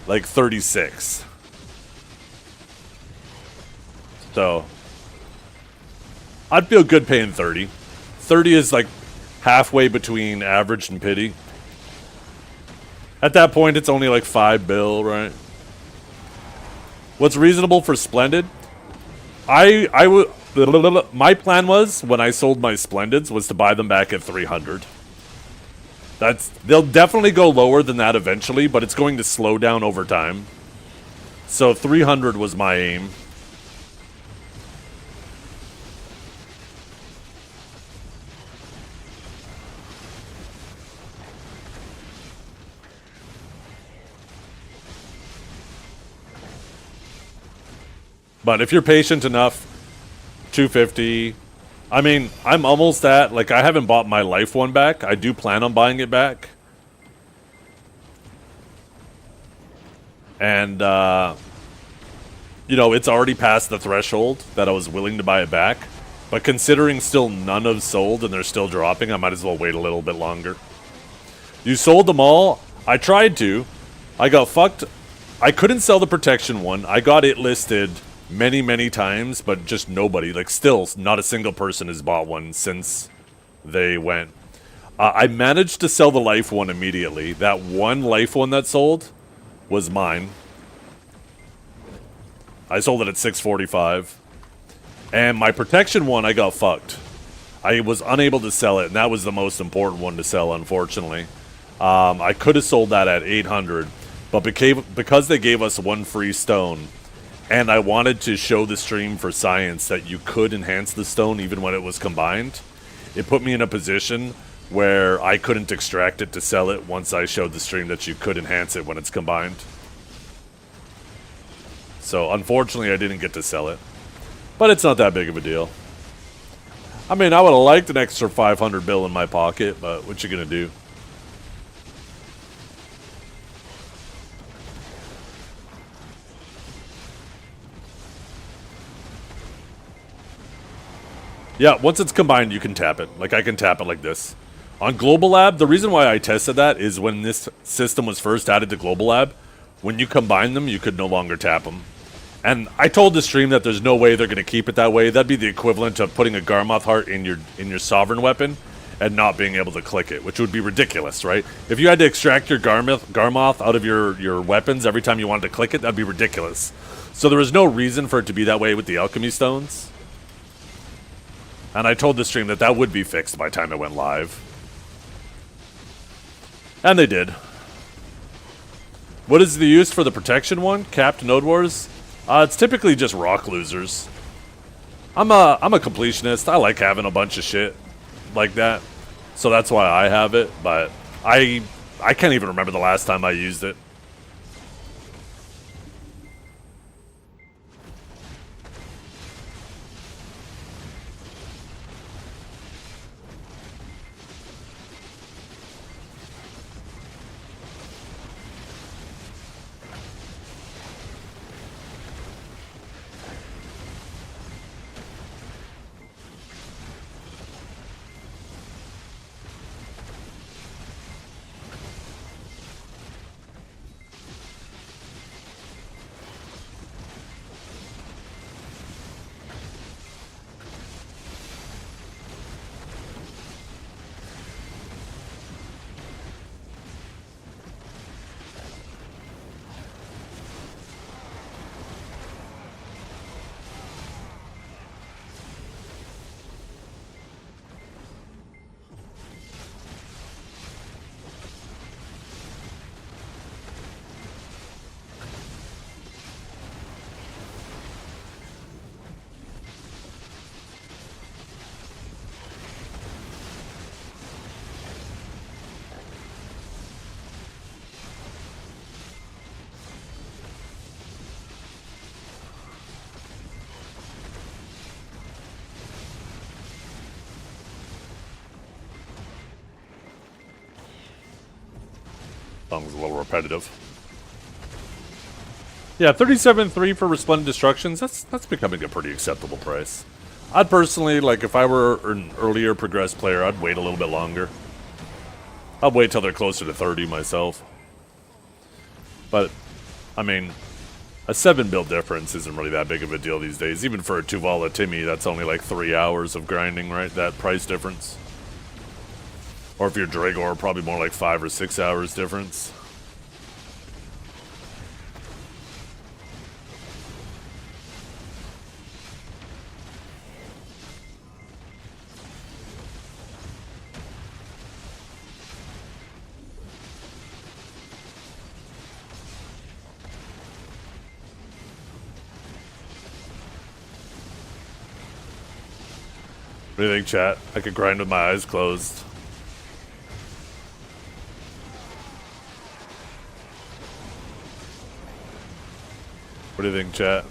like 36. So I'd feel good paying 30. 30 is like halfway between average and pity. At that point, it's only like 5 bill, right? What's reasonable for Splendid? My plan was, when I sold my Splendids, was to buy them back at 300. They'll definitely go lower than that eventually, but it's going to slow down over time. So 300 was my aim. But if you're patient enough, 250. I mean, I'm almost at, like, I haven't bought my life one back. I do plan on buying it back. And, you know, it's already past the threshold that I was willing to buy it back. But considering still none have sold and they're still dropping, I might as well wait a little bit longer. You sold them all? I tried to. I got fucked. I couldn't sell the protection one. I got it listed many, many times, but just nobody. Like, still, not a single person has bought one since they went. I managed to sell the life one immediately. That one life one that sold was mine. I sold it at 645. And my protection one, I got fucked. I was unable to sell it, and that was the most important one to sell, unfortunately. I could have sold that at 800, but because they gave us one free stone, and I wanted to show the stream for science that you could enhance the stone even when it was combined, it put me in a position where I couldn't extract it to sell it once I showed the stream that you could enhance it when it's combined. So, unfortunately, I didn't get to sell it. But it's not that big of a deal. I mean, I would have liked an extra 500 bill in my pocket, but what you gonna do? Yeah, once it's combined, you can tap it. Like, I can tap it like this. On Global Lab, the reason why I tested that is when this system was first added to Global Lab, when you combine them, you could no longer tap them. And I told the stream that there's no way they're going to keep it that way. That'd be the equivalent of putting a Garmoth heart in your Sovereign weapon and not being able to click it, which would be ridiculous, right? If you had to extract your Garmoth out of your weapons every time you wanted to click it, that'd be ridiculous. So there was no reason for it to be that way with the Alchemy Stones. And I told the stream that that would be fixed by the time it went live. And they did. What is the use for the protection one? Capped Node Wars? It's typically just rock losers. I'm a completionist. I like having a bunch of shit like that. So that's why I have it, but I can't even remember the last time I used it. As long as it's a little repetitive. Yeah, 37.3 for Resplendent Destructions, that's becoming a pretty acceptable price. I'd personally, like, if I were an earlier progressed player, I'd wait a little bit longer. I'd wait till they're closer to 30 myself. But, I mean, a 7 build difference isn't really that big of a deal these days. Even for a Tuvala Timmy, that's only like 3 hours of grinding, right? That price difference. Or if you're Dragor, probably more like 5 or 6 hours difference. What do you think, chat? I could grind with my eyes closed. What do you think, chat?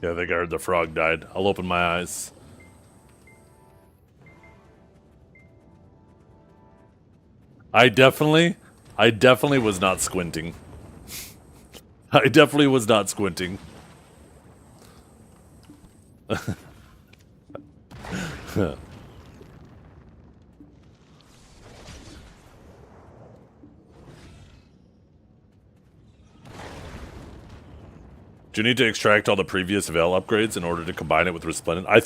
Yeah, I think I heard the frog died. I'll open my eyes. I definitely was not squinting. I definitely was not squinting. Do you need to extract all the previous Veil upgrades in order to combine it with Resplendent? I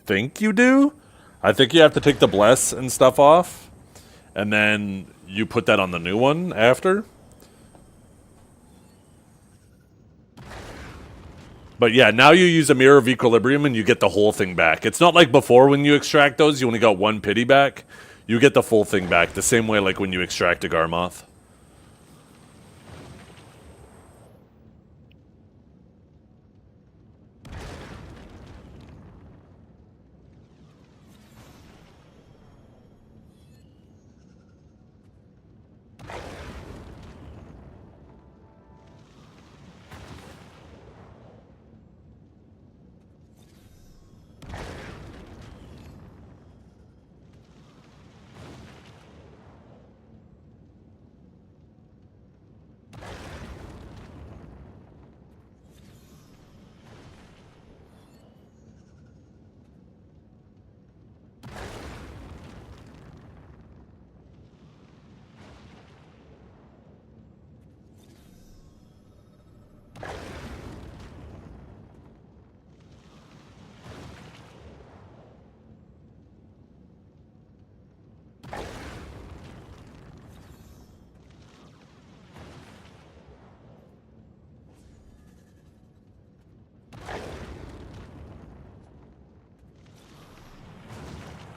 think you do. I think you have to take the Bless and stuff off, and then you put that on the new one after. But yeah, now you use a Mirror of Equilibrium and you get the whole thing back. It's not like before when you extract those, you only got one pity back. You get the full thing back, the same way like when you extract a Garmoth.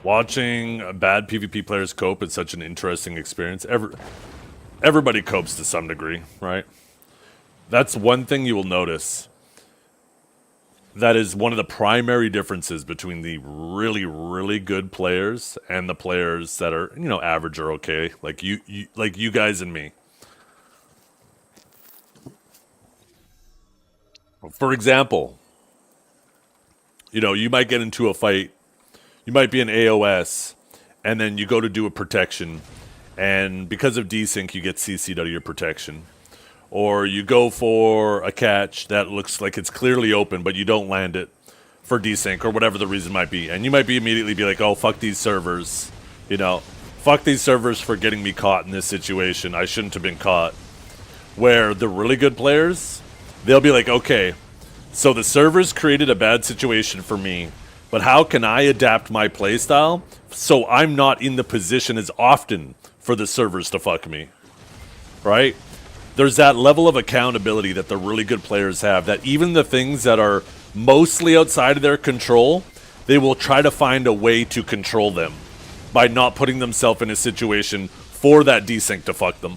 Watching bad PvP players cope is such an interesting experience. Everybody copes to some degree, right? That's one thing you will notice. That is one of the primary differences between the really, really good players and the players that are, you know, average or okay, like you guys and me. For example, you know, you might get into a fight. You might be an AOS, and then you go to do a protection, and because of desync, you get CC'd out of your protection. Or you go for a catch that looks like it's clearly open, but you don't land it for desync, or whatever the reason might be. And you might be immediately be like, oh, fuck these servers. You know, fuck these servers for getting me caught in this situation. I shouldn't have been caught. Where the really good players, they'll be like, okay, so the servers created a bad situation for me, but how can I adapt my playstyle so I'm not in the position as often for the servers to fuck me? right? There's that level of accountability that the really good players have, that even the things that are mostly outside of their control, they will try to find a way to control them by not putting themselves in a situation for that desync to fuck them.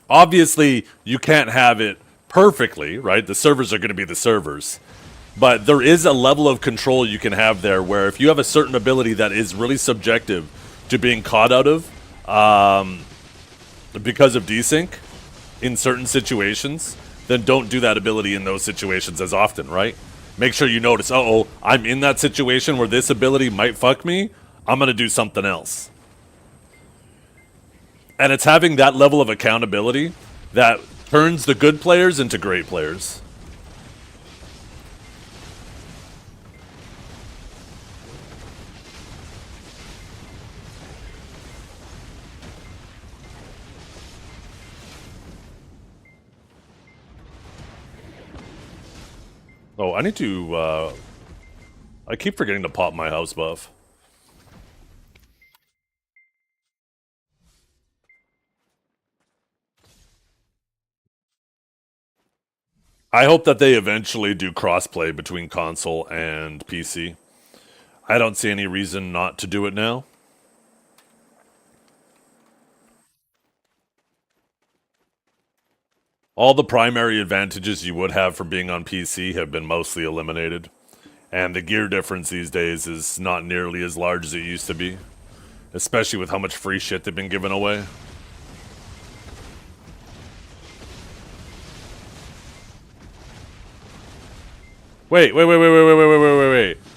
Obviously, you can't have it perfectly, right? The servers are going to be the servers. But there is a level of control you can have there where if you have a certain ability that is really subjective to being caught out of, because of desync in certain situations, then don't do that ability in those situations as often, right? Make sure you notice, uh-oh, I'm in that situation where this ability might fuck me, I'm going to do something else. And it's having that level of accountability that turns the good players into great players. Oh, I need to, I keep forgetting to pop my house buff. I hope that they eventually do crossplay between console and PC. I don't see any reason not to do it now. All the primary advantages you would have from being on PC have been mostly eliminated. And the gear difference these days is not nearly as large as it used to be. Especially with how much free shit they've been giving away. Wait.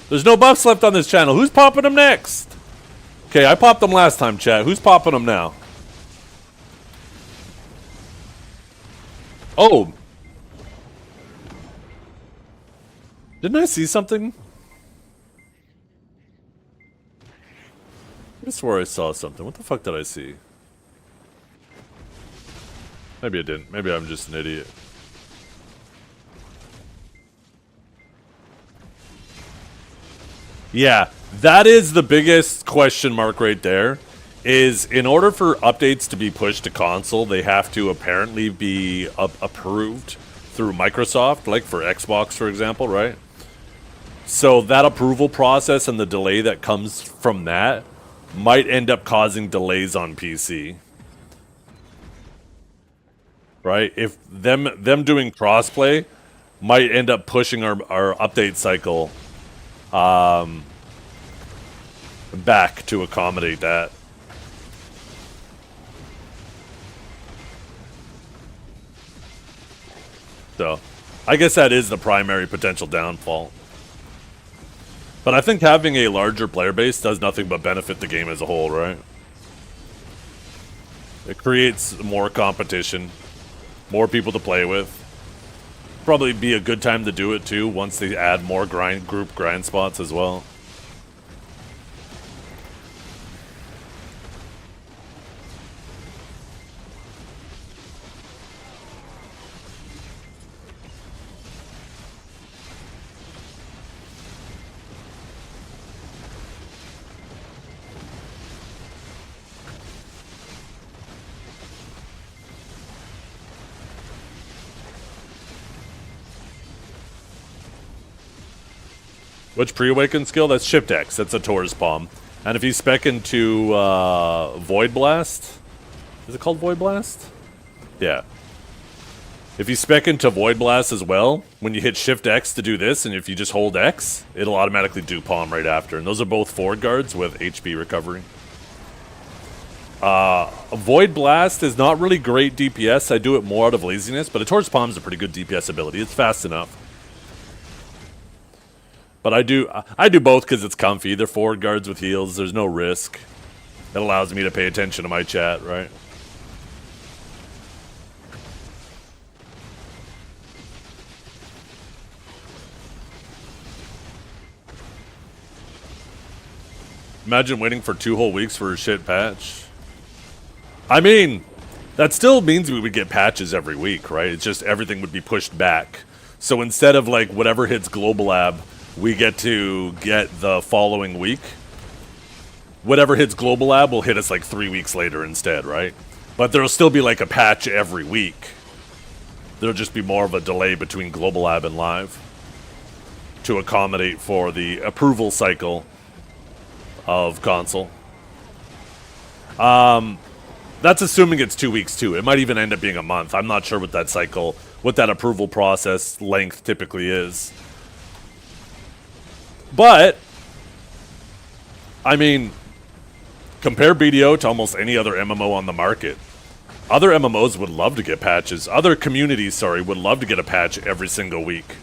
There's no buffs left on this channel. Who's popping them next? Okay, I popped them last time, chat. Who's popping them now? Oh. Didn't I see something? I swore I saw something. What the fuck did I see? Maybe I didn't. Maybe I'm just an idiot. Yeah, that is the biggest question mark right there. Is in order for updates to be pushed to console, they have to apparently be approved through Microsoft, like for Xbox, for example, right? So that approval process and the delay that comes from that might end up causing delays on PC. Right? If them doing crossplay might end up pushing our update cycle back to accommodate that. So, I guess that is the primary potential downfall. But I think having a larger player base does nothing but benefit the game as a whole, right? It creates more competition, more people to play with. Probably be a good time to do it too once they add more group grind spots as well. Which pre-awaken skill? That's Shift X. That's a Taurus Palm. And if you spec into Void Blast... Is it called Void Blast? Yeah. If you spec into Void Blast as well, when you hit Shift X to do this, and if you just hold X, it'll automatically do Palm right after. And those are both forward guards with HP recovery. Void Blast is not really great DPS. I do it more out of laziness, but a Taurus Palm is a pretty good DPS ability. It's fast enough. But I do both because it's comfy. They're forward guards with heals. There's no risk. It allows me to pay attention to my chat, right? Imagine waiting for 2 whole weeks for a shit patch. I mean, that still means we would get patches every week, right? It's just everything would be pushed back. So instead of like whatever hits Global Lab, we get to get the following week. whatever hits Global Lab will hit us like 3 weeks later instead, right? But there'll still be like a patch every week. There'll just be more of a delay between Global Lab and Live to accommodate for the approval cycle of console. That's assuming it's 2 weeks too. It might even end up being a month. I'm not sure what that cycle, what that approval process length typically is. But, I mean, compare BDO to almost any other MMO on the market. Other MMOs would love to get patches. Other communities, sorry, would love to get a patch every single week.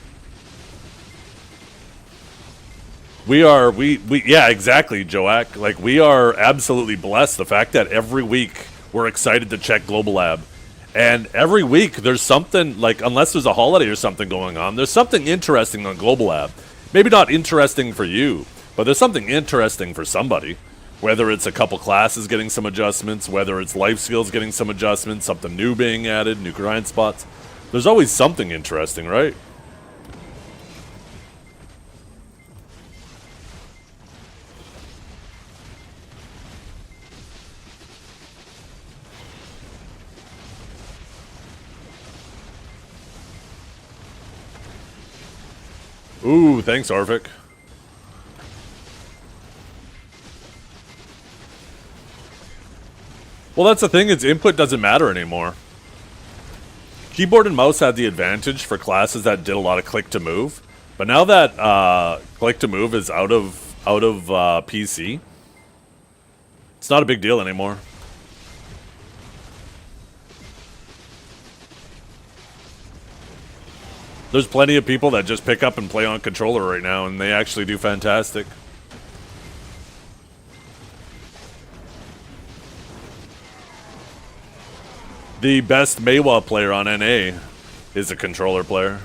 Yeah, exactly, Joak. Like, we are absolutely blessed. The fact that every week we're excited to check Global Lab. And every week there's something, like, unless there's a holiday or something going on, there's something interesting on Global Lab. Maybe not interesting for you, but there's something interesting for somebody. Whether it's a couple classes getting some adjustments, whether it's life skills getting some adjustments, something new being added, new grind spots. There's always something interesting, right? Ooh, thanks, Arvik. Well, that's the thing, is input doesn't matter anymore. Keyboard and mouse had the advantage for classes that did a lot of click to move, but now that click to move is out of PC, it's not a big deal anymore. There's plenty of people that just pick up and play on controller right now, and they actually do fantastic. The best Meiwa player on NA is a controller player.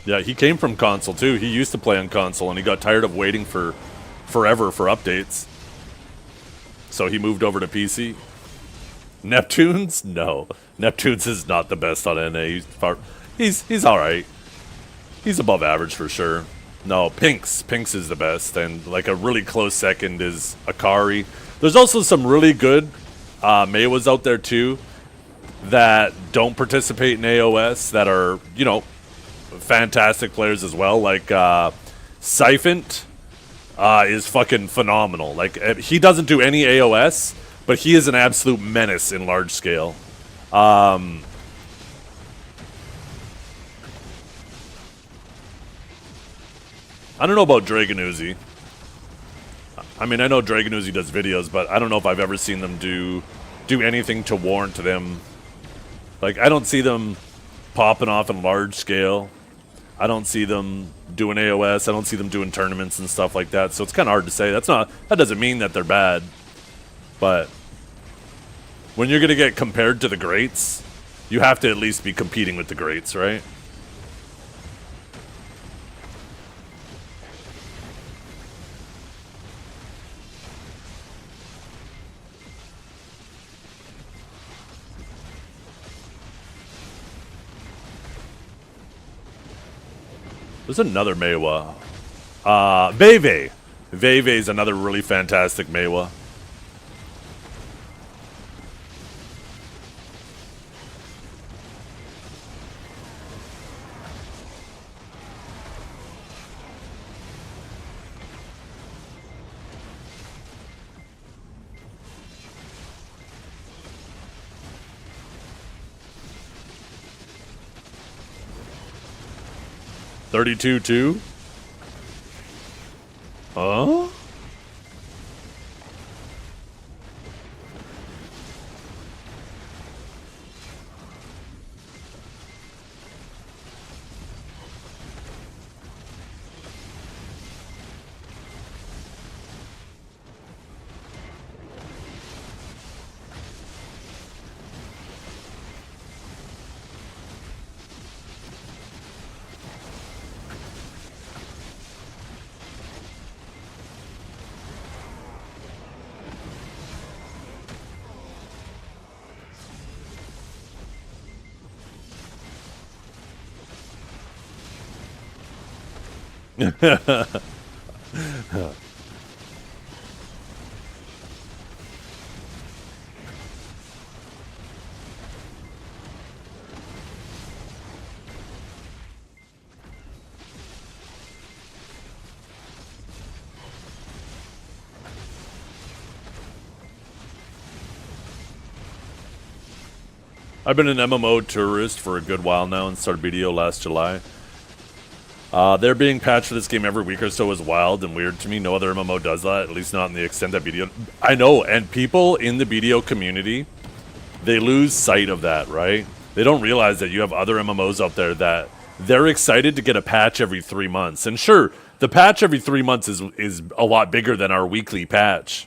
Yeah, he came from console too. He used to play on console and he got tired of waiting for forever for updates. So he moved over to PC. Neptunes? No. Neptunes is not the best on NA. He's alright. He's above average for sure. No, Pinks. Pinks is the best. And like a really close second is Akari. There's also some really good Meiwas out there too that don't participate in AOS that are, you know, fantastic players as well. Like Siphont is fucking phenomenal. Like he doesn't do any AOS, but he is an absolute menace in large scale. I don't know about Dragon Uzi. I mean, I know Dragon Uzi does videos, but I don't know if I've ever seen them do anything to warrant them. Like, I don't see them popping off in large scale. I don't see them doing AOS. I don't see them doing tournaments and stuff like that. So it's kind of hard to say. That doesn't mean that they're bad. But when you're going to get compared to the greats, you have to at least be competing with the greats, right? There's another Meiwa. Veve. Veve is another really fantastic Meiwa. $32-2? Huh? I've been an MMO tourist for a good while now and started BDO last July. There being patched for this game every week or so is wild and weird to me. No other MMO does that, at least not in the extent that BDO... I know, and people in the BDO community, they lose sight of that, right? They don't realize that you have other MMOs out there that they're excited to get a patch every 3 months. And sure, the patch every 3 months is a lot bigger than our weekly patch.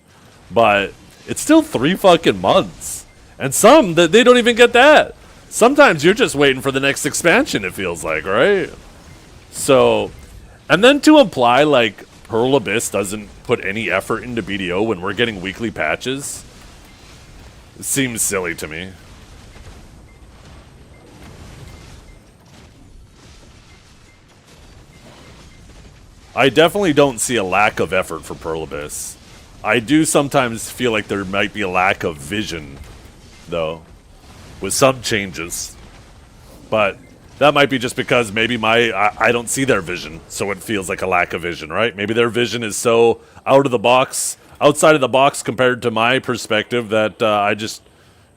But it's still 3 fucking months. And some, they don't even get that. Sometimes you're just waiting for the next expansion, it feels like, right? So, and then to imply, like, Pearl Abyss doesn't put any effort into BDO when we're getting weekly patches seems silly to me. I definitely don't see a lack of effort for Pearl Abyss. I do sometimes feel like there might be a lack of vision, though, with some changes. But that might be just because maybe I don't see their vision, so it feels like a lack of vision, right? Maybe their vision is so out of the box, outside of the box compared to my perspective that I just,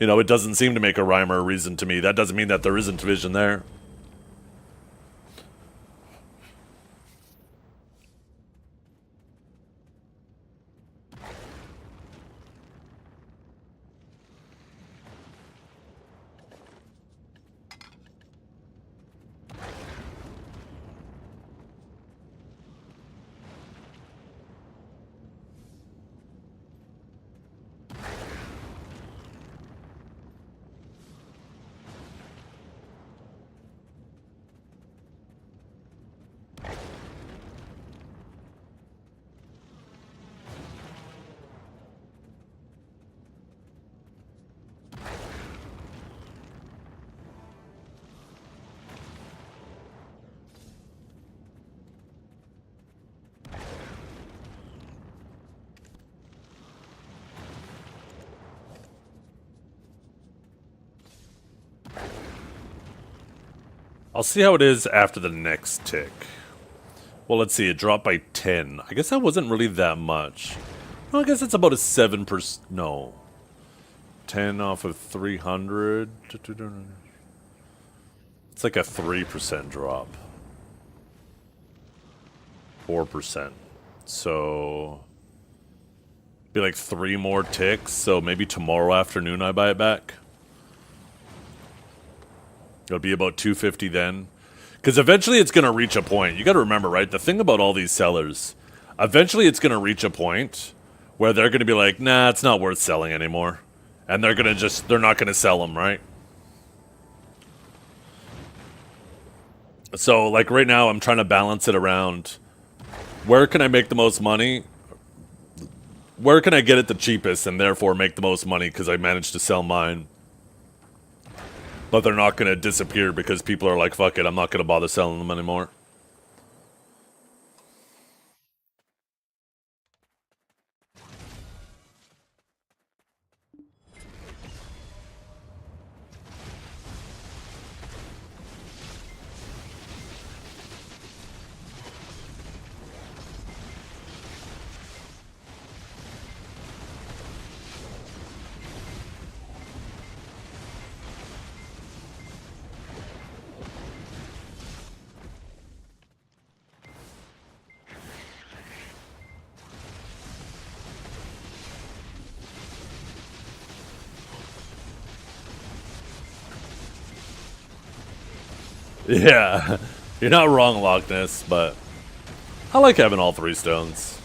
you know, it doesn't seem to make a rhyme or a reason to me. That doesn't mean that there isn't vision there. I'll see how it is after the next tick. Well, let's see. It dropped by 10. I guess that wasn't really that much. Well, I guess it's about a 7%. No. 10 off of 300. It's like a 3% drop. 4%. So, be like 3 more ticks. So maybe tomorrow afternoon I buy it back. It'll be about 250 then. Because eventually it's going to reach a point. You got to remember, right? The thing about all these sellers, eventually it's going to reach a point where they're going to be like, nah, it's not worth selling anymore. And they're going to just, they're not going to sell them, right? So, like right now, I'm trying to balance it around where can I make the most money? Where can I get it the cheapest and therefore make the most money because I managed to sell mine? But they're not going to disappear because people are like, fuck it, I'm not going to bother selling them anymore. Yeah, you're not wrong, Loch Ness, but I like having all 3 stones.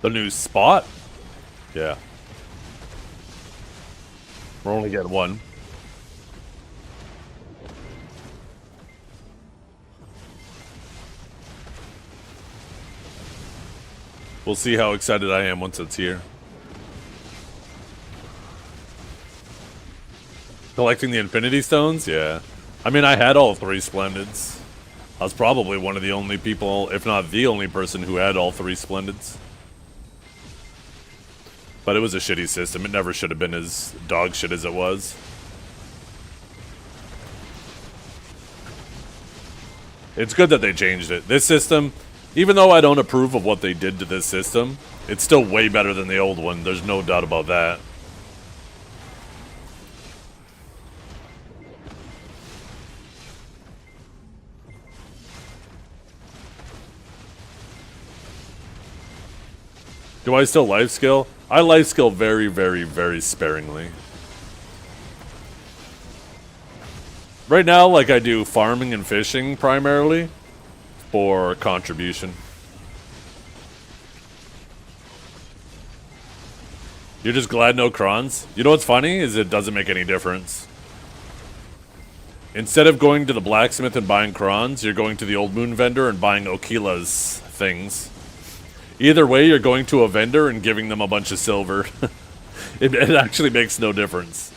The new spot? Yeah. We're only getting one. We'll see how excited I am once it's here. Collecting the Infinity Stones? Yeah. I mean, I had all 3 Splendids. I was probably one of the only people, if not the only person, who had all 3 Splendids. But it was a shitty system. It never should have been as dog shit as it was. It's good that they changed it. This system, even though I don't approve of what they did to this system, it's still way better than the old one. There's no doubt about that. Do I still life skill? I life skill very, very, very sparingly. Right now, like, I do farming and fishing primarily for contribution. You're just glad no crons? You know what's funny is it doesn't make any difference. Instead of going to the blacksmith and buying crons, you're going to the old moon vendor and buying Okila's things. Either way, you're going to a vendor and giving them a bunch of silver. It actually makes no difference.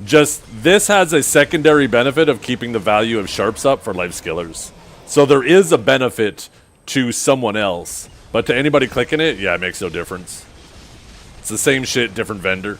Just, this has a secondary benefit of keeping the value of sharps up for life skillers. So there is a benefit to someone else. But to anybody clicking it, yeah, it makes no difference. It's the same shit, different vendor.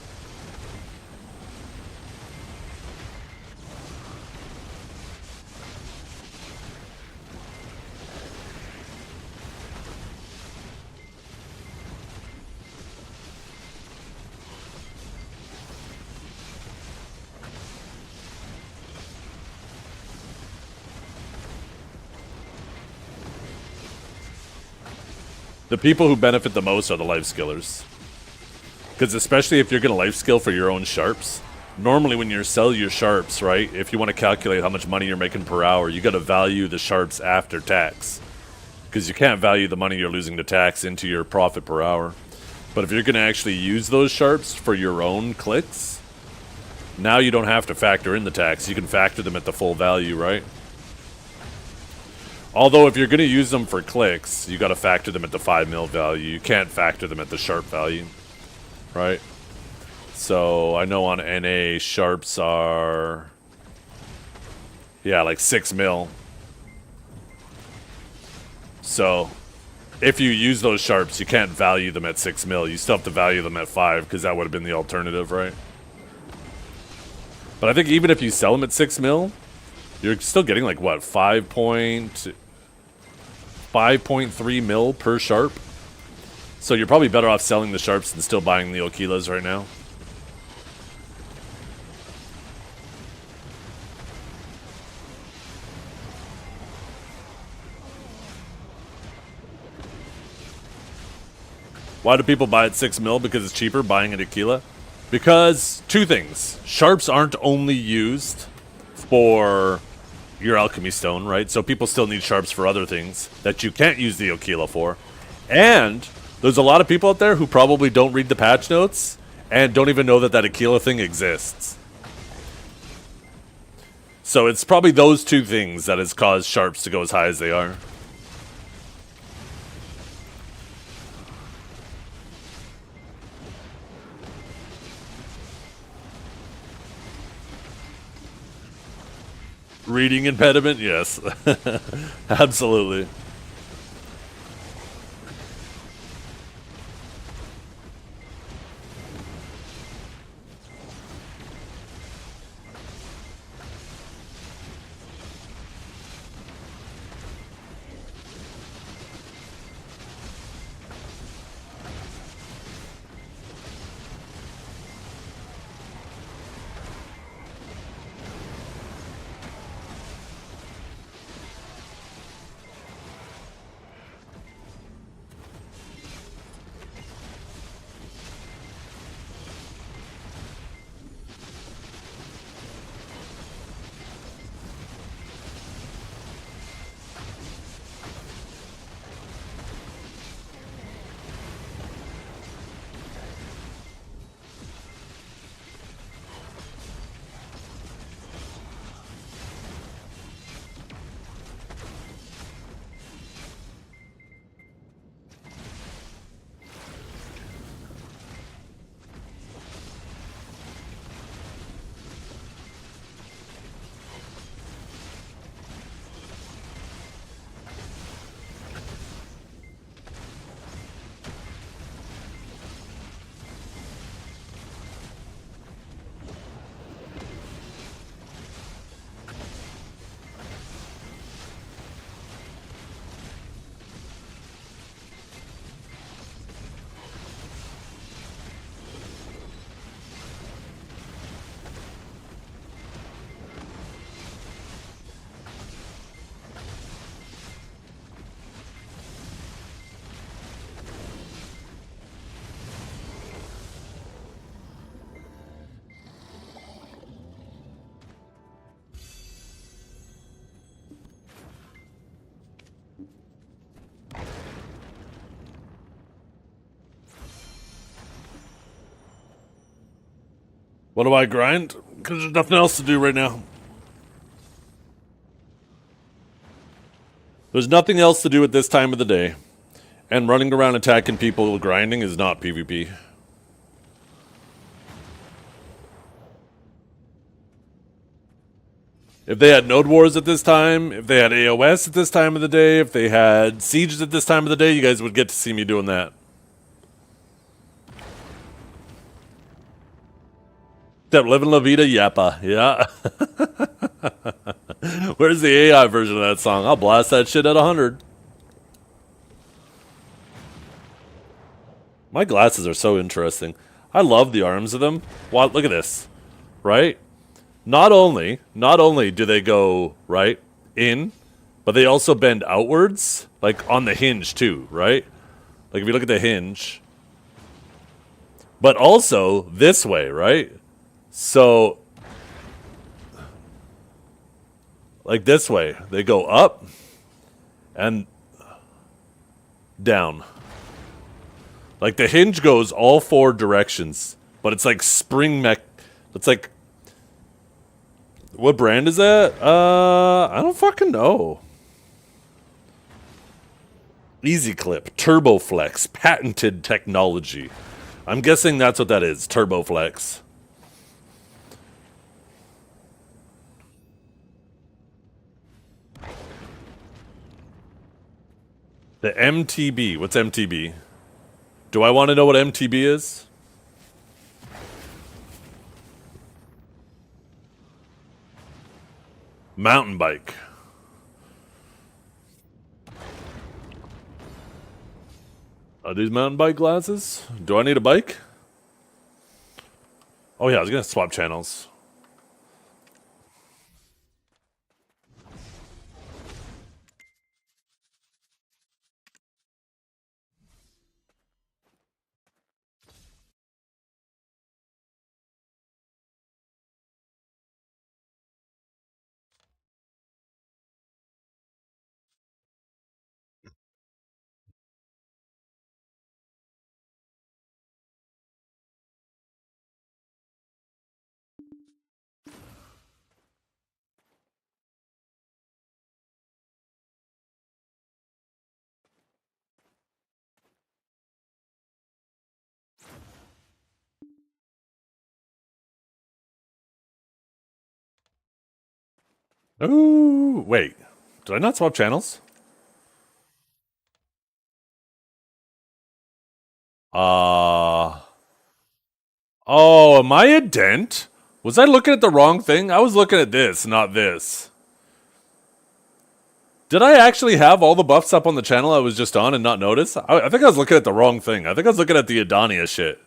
The people who benefit the most are the life skillers. Because especially if you're going to life skill for your own sharps, normally when you sell your sharps, right, if you want to calculate how much money you're making per hour, you got to value the sharps after tax. Because you can't value the money you're losing to tax into your profit per hour. But if you're going to actually use those sharps for your own clicks, now you don't have to factor in the tax. You can factor them at the full value, right? Although if you're going to use them for clicks, you got to factor them at the 5 mil value. You can't factor them at the sharp value, right? So I know on NA, sharps are, yeah, like 6 mil. So if you use those sharps, you can't value them at 6 mil. You still have to value them at 5 because that would have been the alternative, right? But I think even if you sell them at 6 mil, you're still getting like, what, 5.3 mil per sharp? So you're probably better off selling the sharps than still buying the Okilas right now. Why do people buy at 6 mil? Because it's cheaper buying an Aquila? Because two things. Sharps aren't only used for your alchemy stone, right? So people still need sharps for other things that you can't use the Aquila for. And there's a lot of people out there who probably don't read the patch notes and don't even know that that Aquila thing exists. So it's probably those two things that has caused sharps to go as high as they are. Reading impediment? Yes. Absolutely. What do I grind? Because there's nothing else to do right now. There's nothing else to do at this time of the day. And running around attacking people grinding is not PvP. If they had Node Wars at this time, if they had AOS at this time of the day, if they had Sieges at this time of the day, you guys would get to see me doing that. That Livin' La Vida Yappa, yeah. Where's the AI version of that song? I'll blast that shit at 100. My glasses are so interesting. I love the arms of them. Wow, look at this, right? Not only do they go, right, in, but they also bend outwards, like on the hinge too, right? Like if you look at the hinge. But also this way, right? So, like this way. They go up and down. Like the hinge goes all four directions, but it's like spring mech. It's like, what brand is that? I don't fucking know. Easy Clip, Turboflex, patented technology. I'm guessing that's what that is, Turboflex. The MTB. What's MTB? Do I want to know what MTB is? Mountain bike. Are these mountain bike glasses? Do I need a bike? Oh yeah, I was gonna swap channels. Ooh, wait. Did I not swap channels? Oh, am I a dent? Was I looking at the wrong thing? I was looking at this, not this. Did I actually have all the buffs up on the channel I was just on and not notice? I think I was looking at the wrong thing. I think I was looking at the Adonia shit.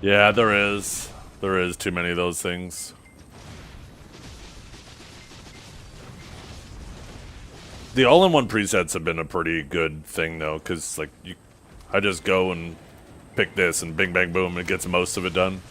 Yeah, there is. There is too many of those things. The all-in-one presets have been a pretty good thing, though, because, like, I just go and pick this and bing, bang, boom, it gets most of it done.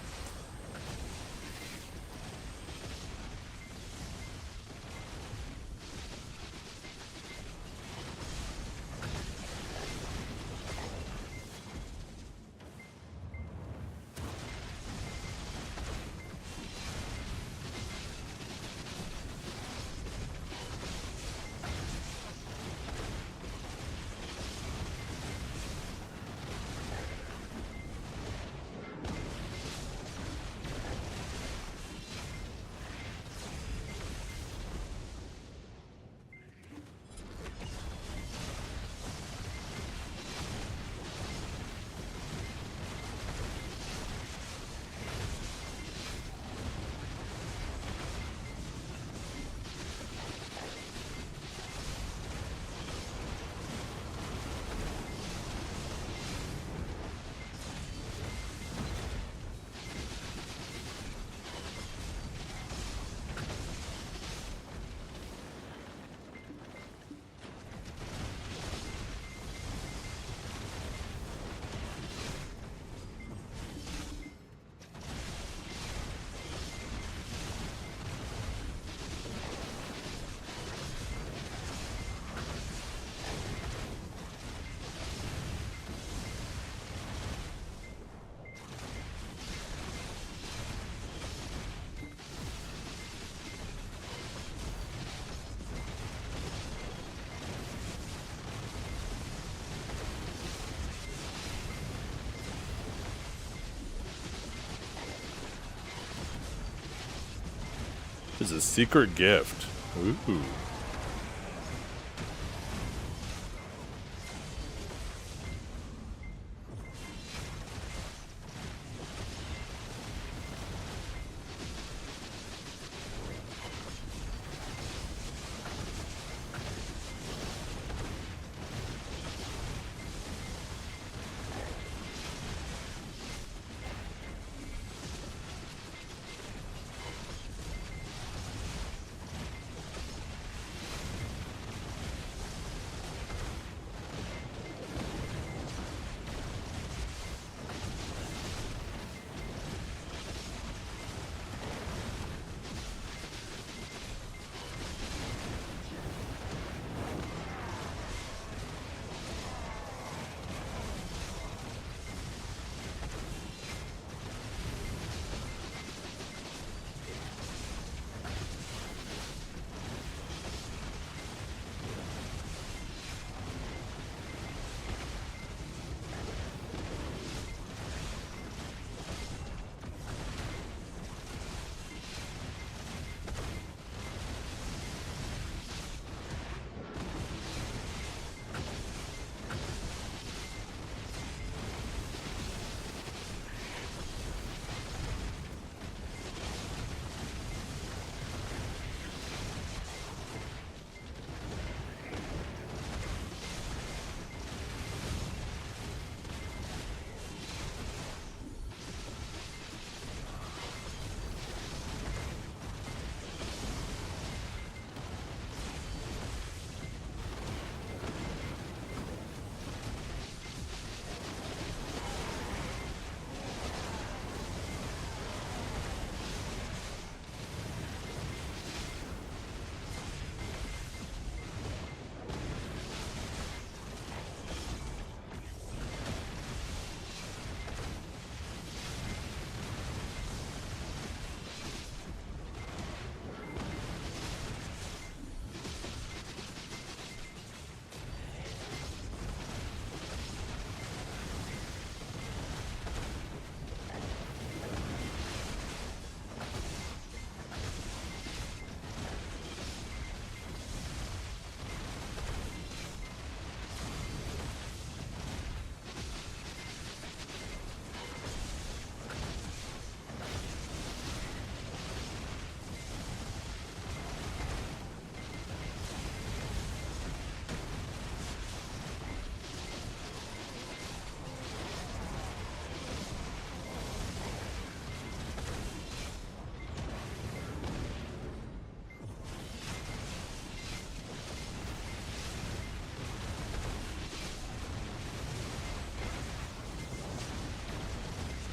This is a secret gift. Ooh.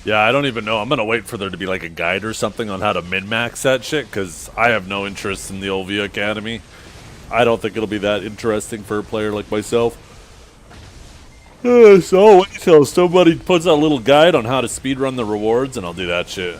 Yeah, I don't even know. I'm gonna wait for there to be like a guide or something on how to min-max that shit, because I have no interest in the Olvia Academy. I don't think it'll be that interesting for a player like myself. So I'll wait till somebody puts out a little guide on how to speedrun the rewards, and I'll do that shit.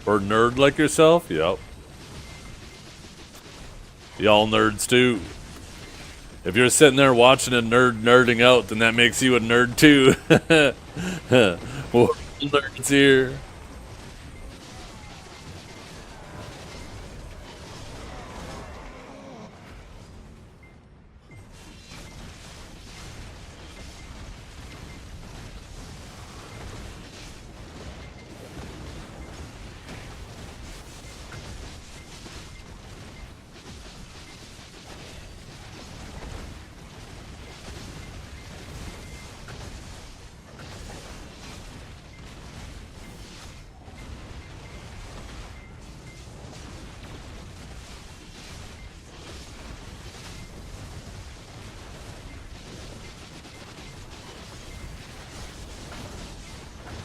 Or nerd like yourself? Yep. Y'all nerds too. If you're sitting there watching a nerd nerding out, then that makes you a nerd too. Well, nerds here.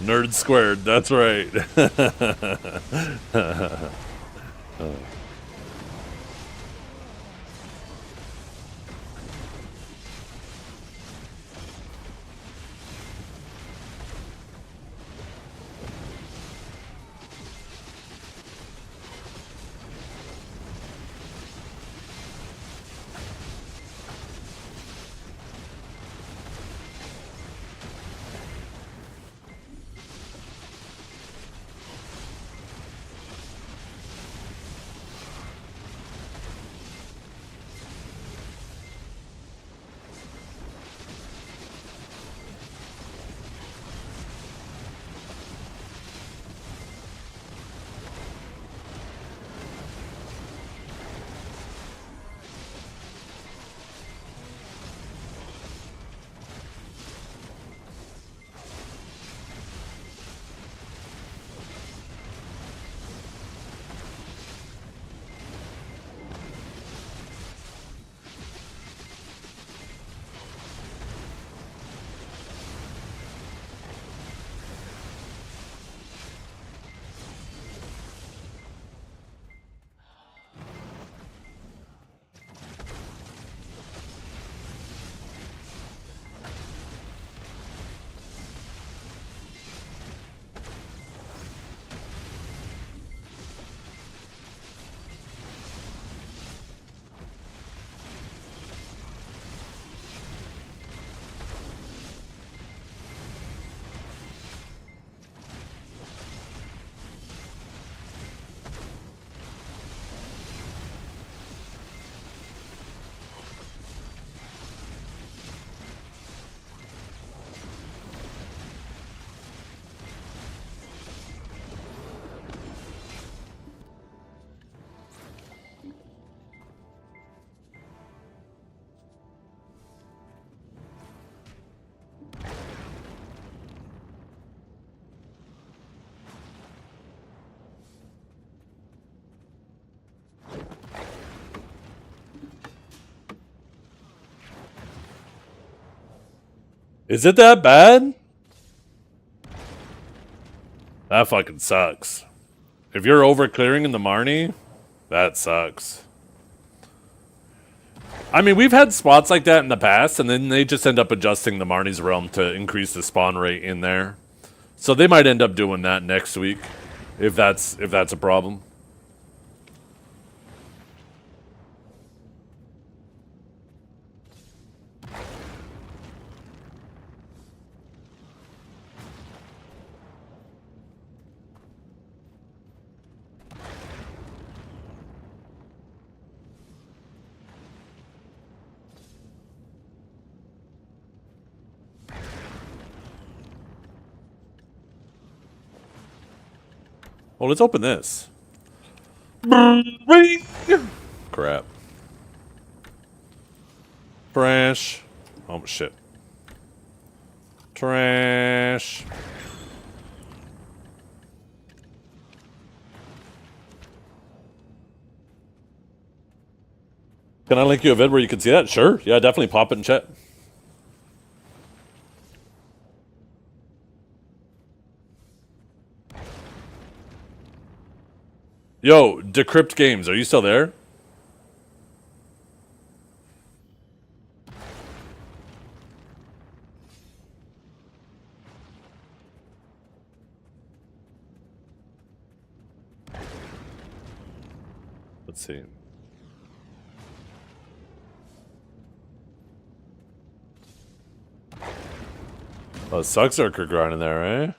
Nerd squared, that's right. Is it that bad? That fucking sucks. If you're over clearing in the Marnie, that sucks. I mean, we've had spots like that in the past, and then they just end up adjusting the Marnie's realm to increase the spawn rate in there. So they might end up doing that next week, if that's a problem. Well, let's open this. Crap. Trash. Oh, shit. Trash. Can I link you a vid where you can see that? Sure. Yeah, definitely pop it in chat. Yo, Decrypt Games, are you still there? Let's see. Oh, Suckzerker grinding there, eh?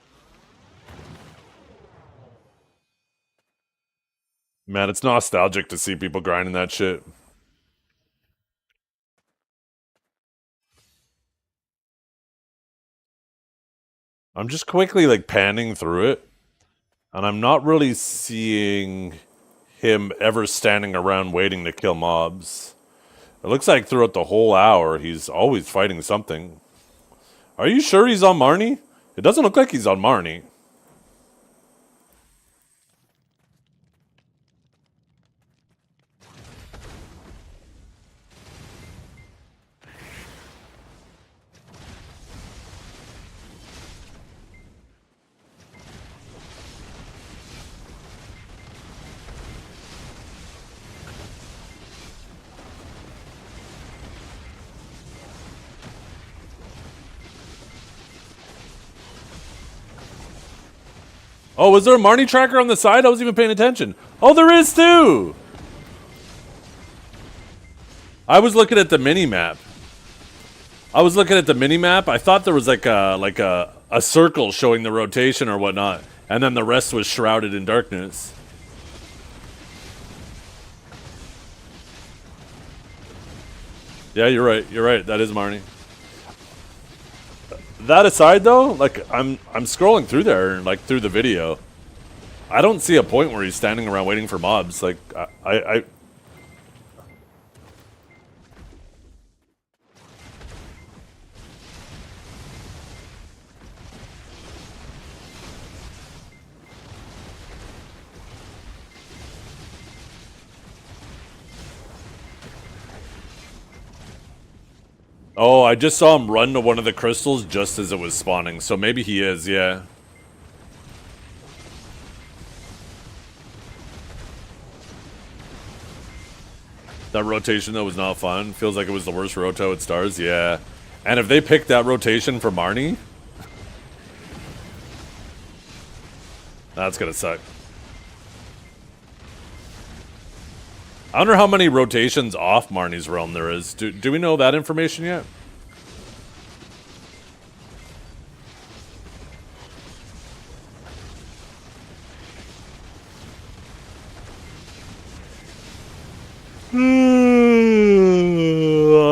Man, it's nostalgic to see people grinding that shit. I'm just quickly, like, panning through it. And I'm not really seeing him ever standing around waiting to kill mobs. It looks like throughout the whole hour, he's always fighting something. Are you sure he's on Marnie? It doesn't look like he's on Marnie. Oh, was there a Marnie tracker on the side? I wasn't even paying attention. Oh, there is too! I was looking at the mini-map. I thought there was like a circle showing the rotation or whatnot. And then the rest was shrouded in darkness. Yeah, you're right. That is Marnie. That aside, though, like I'm scrolling through there, like through the video. I don't see a point where he's standing around waiting for mobs. Like I Oh, I just saw him run to one of the crystals just as it was spawning, so maybe he is, yeah. That rotation, though, was not fun. Feels like it was the worst roto at Stars, yeah. And if they picked that rotation for Marnie, that's gonna suck. I wonder how many rotations off Marnie's realm there is. Do we know that information yet?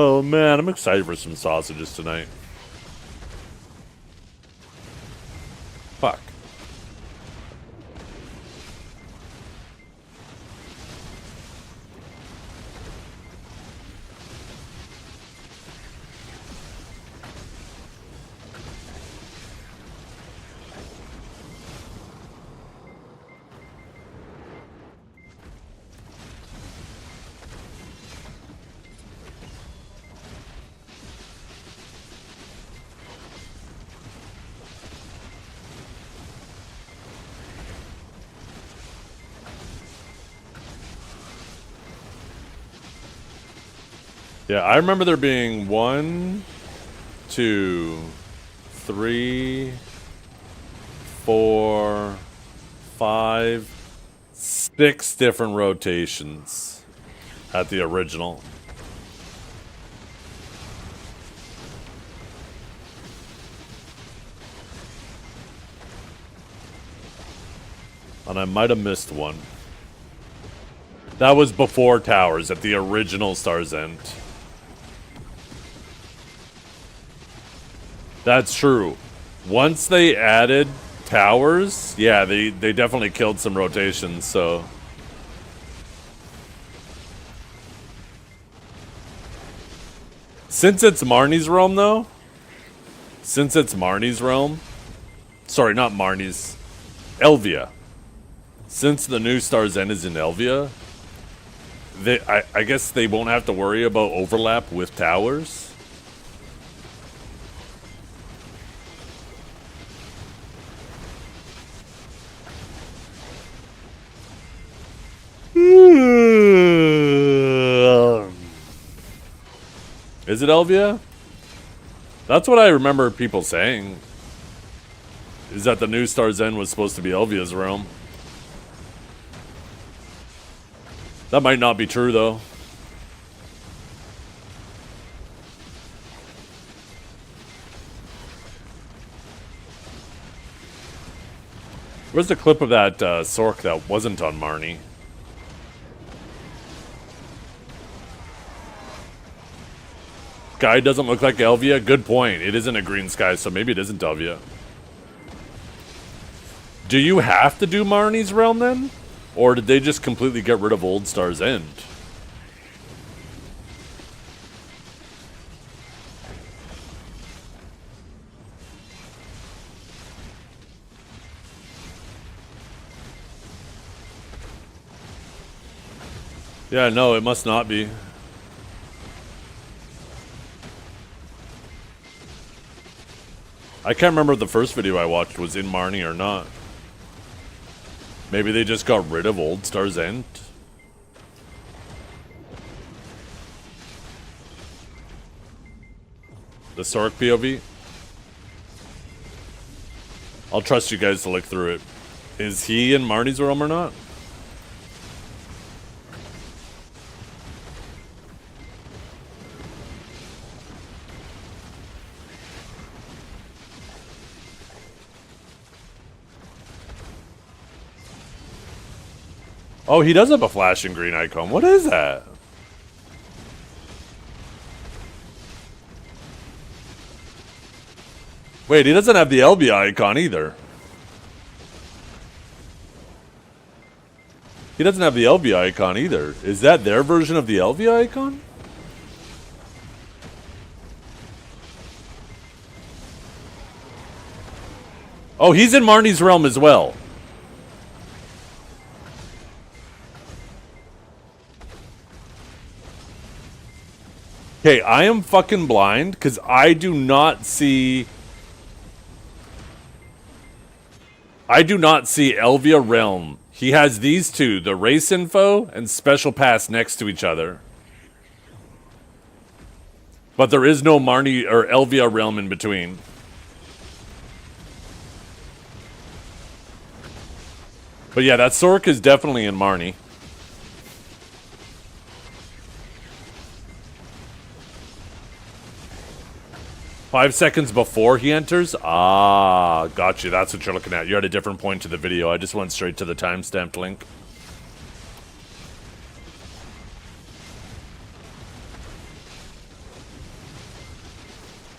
Oh man, I'm excited for some sausages tonight. Fuck. Yeah, I remember there being 1, 2, 3, 4, 5, 6 different rotations at the original. And I might have missed one. That was before Towers, at the original Star's End. That's true. Once they added Towers, yeah, they definitely killed some rotations, so... Since it's Marnie's realm, though... Sorry, not Marnie's. Elvia. Since the new Star's End is in Elvia, I guess they won't have to worry about overlap with Towers. Is it Elvia? That's what I remember people saying. Is that the new Star's End was supposed to be Elvia's realm. That might not be true, though. Where's the clip of that Sork that wasn't on Marnie? Sky doesn't look like Elvia? Good point. It isn't a green sky, so maybe it isn't Elvia. Do you have to do Marnie's realm, then? Or did they just completely get rid of Old Star's End? Yeah, no, it must not be. I can't remember if the first video I watched was in Marnie or not. Maybe they just got rid of Old Star's End? The Sork POV? I'll trust you guys to look through it. Is he in Marnie's realm or not? Oh, he does have a flashing green icon. What is that? Wait, he doesn't have the LB icon either. He doesn't have the LB icon either. Is that their version of the LV icon? Oh, he's in Marnie's realm as well. Okay, I am fucking blind because I do not see Elvia Realm. He has these two, the race info and special pass next to each other. But there is no Marnie or Elvia Realm in between. But yeah, that Sork is definitely in Marnie. Five seconds before he enters? Ah, gotcha. That's what you're looking at. You're at a different point to the video. I just went straight to the timestamped link.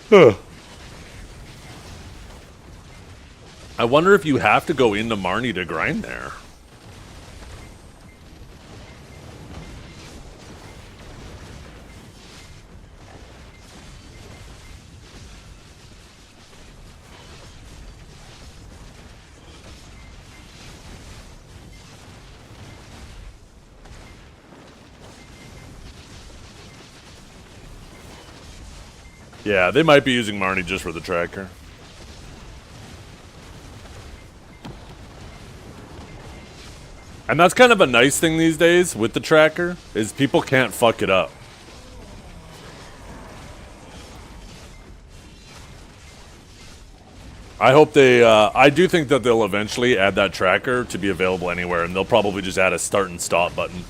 Huh. I wonder if you have to go into Marnie to grind there. Yeah, they might be using Marnie just for the tracker. And that's kind of a nice thing these days with the tracker, is people can't fuck it up. I hope they. I do think that they'll eventually add that tracker to be available anywhere, and they'll probably just add a start and stop button.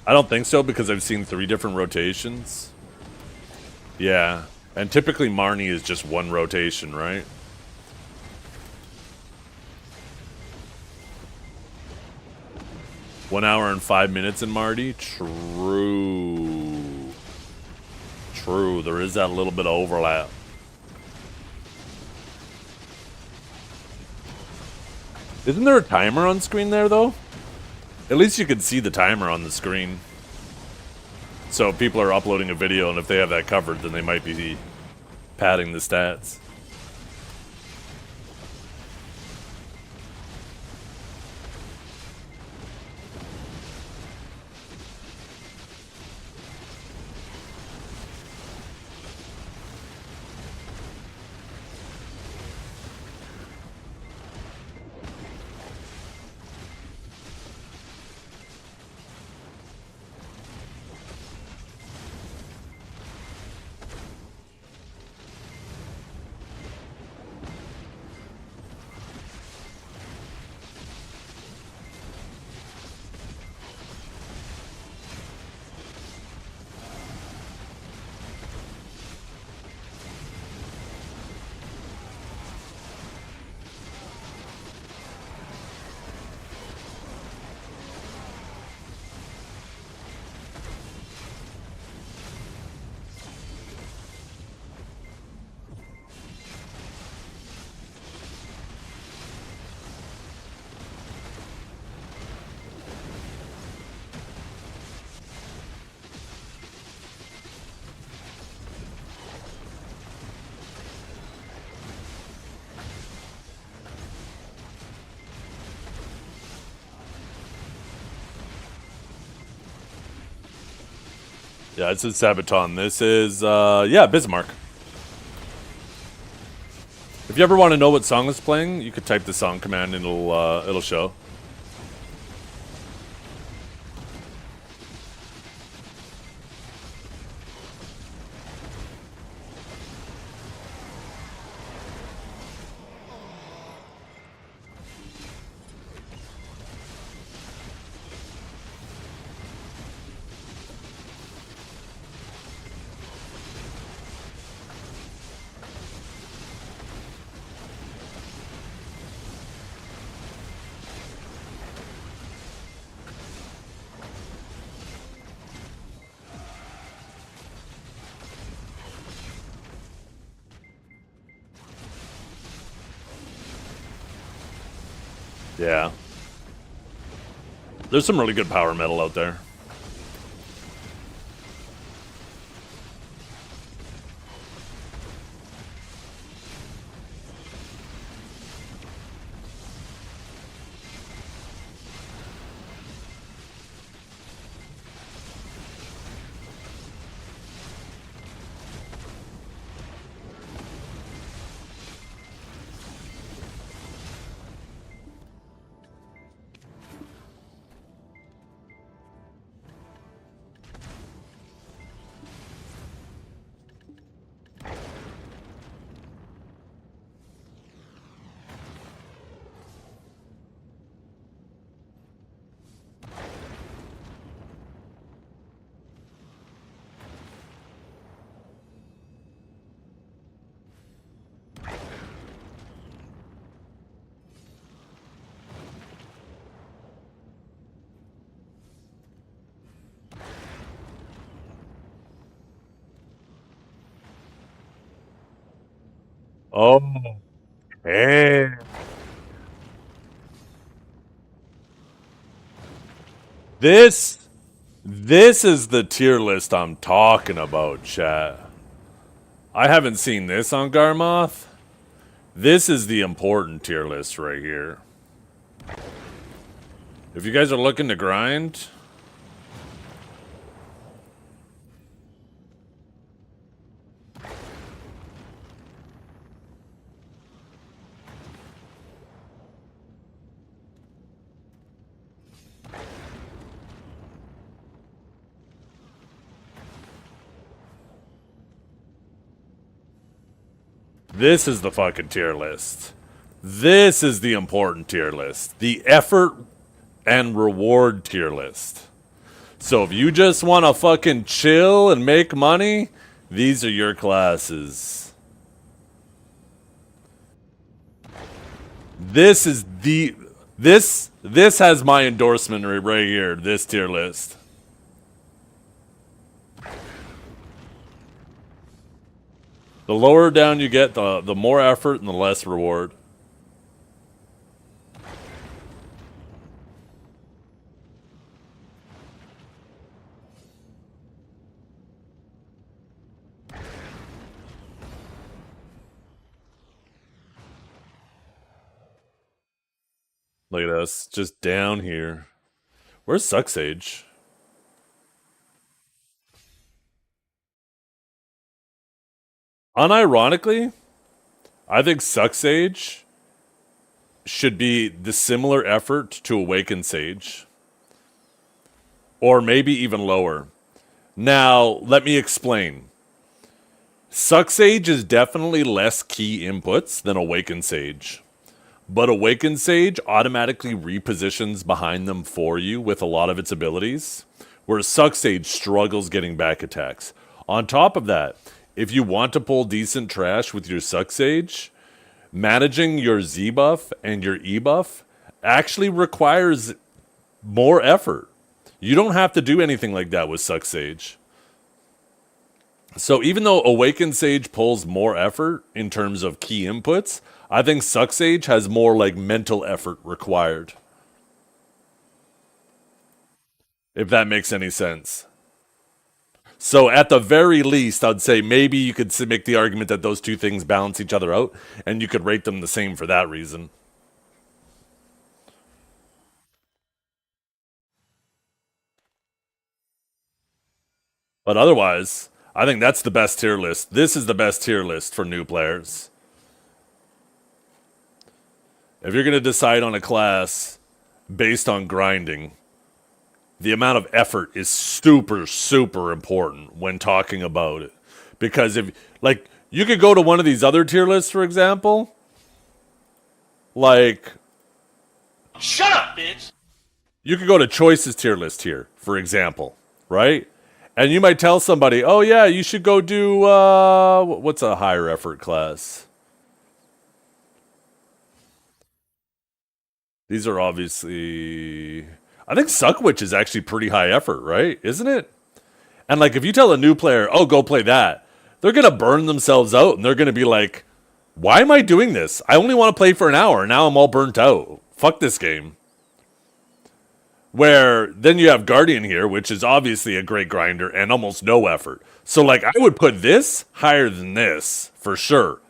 I don't think so because I've seen 3 different rotations. Yeah, and typically Marnie is just 1 rotation, right? One hour and 5 minutes in Marty. True. True. There is that little bit of overlap. Isn't there a timer on screen there, though? At least you can see the timer on the screen. So if people are uploading a video, and if they have that covered, then they might be padding the stats. Yeah, it's a Sabaton. This is, yeah, Bismarck. If you ever want to know what song is playing, you could type the song command and it'll show. Yeah. There's some really good power metal out there. Oh, hey. This is the tier list I'm talking about, chat. I haven't seen this on Garmoth. This is the important tier list right here. If you guys are looking to grind, This is the fucking tier list. This is the important tier list. The effort and reward tier list. So if you just want to fucking chill and make money, these are your classes. This is the... This has my endorsement right here, this tier list. The lower down you get, the more effort and the less reward. Look at us, just down here. Where's Sucksage? Unironically, I think Sucksage should be the similar effort to Awakened Sage. Or maybe even lower. Now, let me explain. Sucksage is definitely less key inputs than Awakened Sage. But Awakened Sage automatically repositions behind them for you with a lot of its abilities, whereas Sucksage struggles getting back attacks. On top of that, if you want to pull decent trash with your Sucksage, managing your Z buff and your E buff actually requires more effort. You don't have to do anything like that with Sucksage. So even though Awakened Sage pulls more effort in terms of key inputs, I think Sucksage has more like mental effort required. If that makes any sense. So at the very least, I'd say maybe you could make the argument that those two things balance each other out, and you could rate them the same for that reason. But otherwise, I think that's the best tier list. This is the best tier list for new players. If you're going to decide on a class based on grinding, the amount of effort is super, super important when talking about it. Because if, like, you could go to one of these other tier lists, for example, like... Shut up, bitch! You could go to Choices tier list here, for example, right? And you might tell somebody, oh yeah, you should go do, what's a higher effort class? These are obviously... I think Suckwitch is actually pretty high effort, right? Isn't it? And like, if you tell a new player, oh, go play that, they're going to burn themselves out, and they're going to be like, why am I doing this? I only want to play for an hour, and now I'm all burnt out. Fuck this game. Where then you have Guardian here, which is obviously a great grinder and almost no effort. So like, I would put this higher than this, for sure.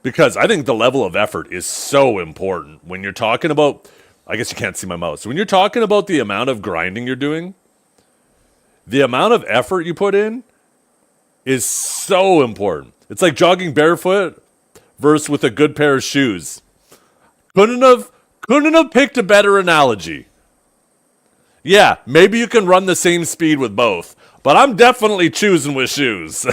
Because I think the level of effort is so important. When you're talking about, I guess you can't see my mouse. When you're talking about the amount of grinding you're doing, the amount of effort you put in is so important. It's like jogging barefoot versus with a good pair of shoes. Couldn't have picked a better analogy. Yeah, maybe you can run the same speed with both, but I'm definitely choosing with shoes.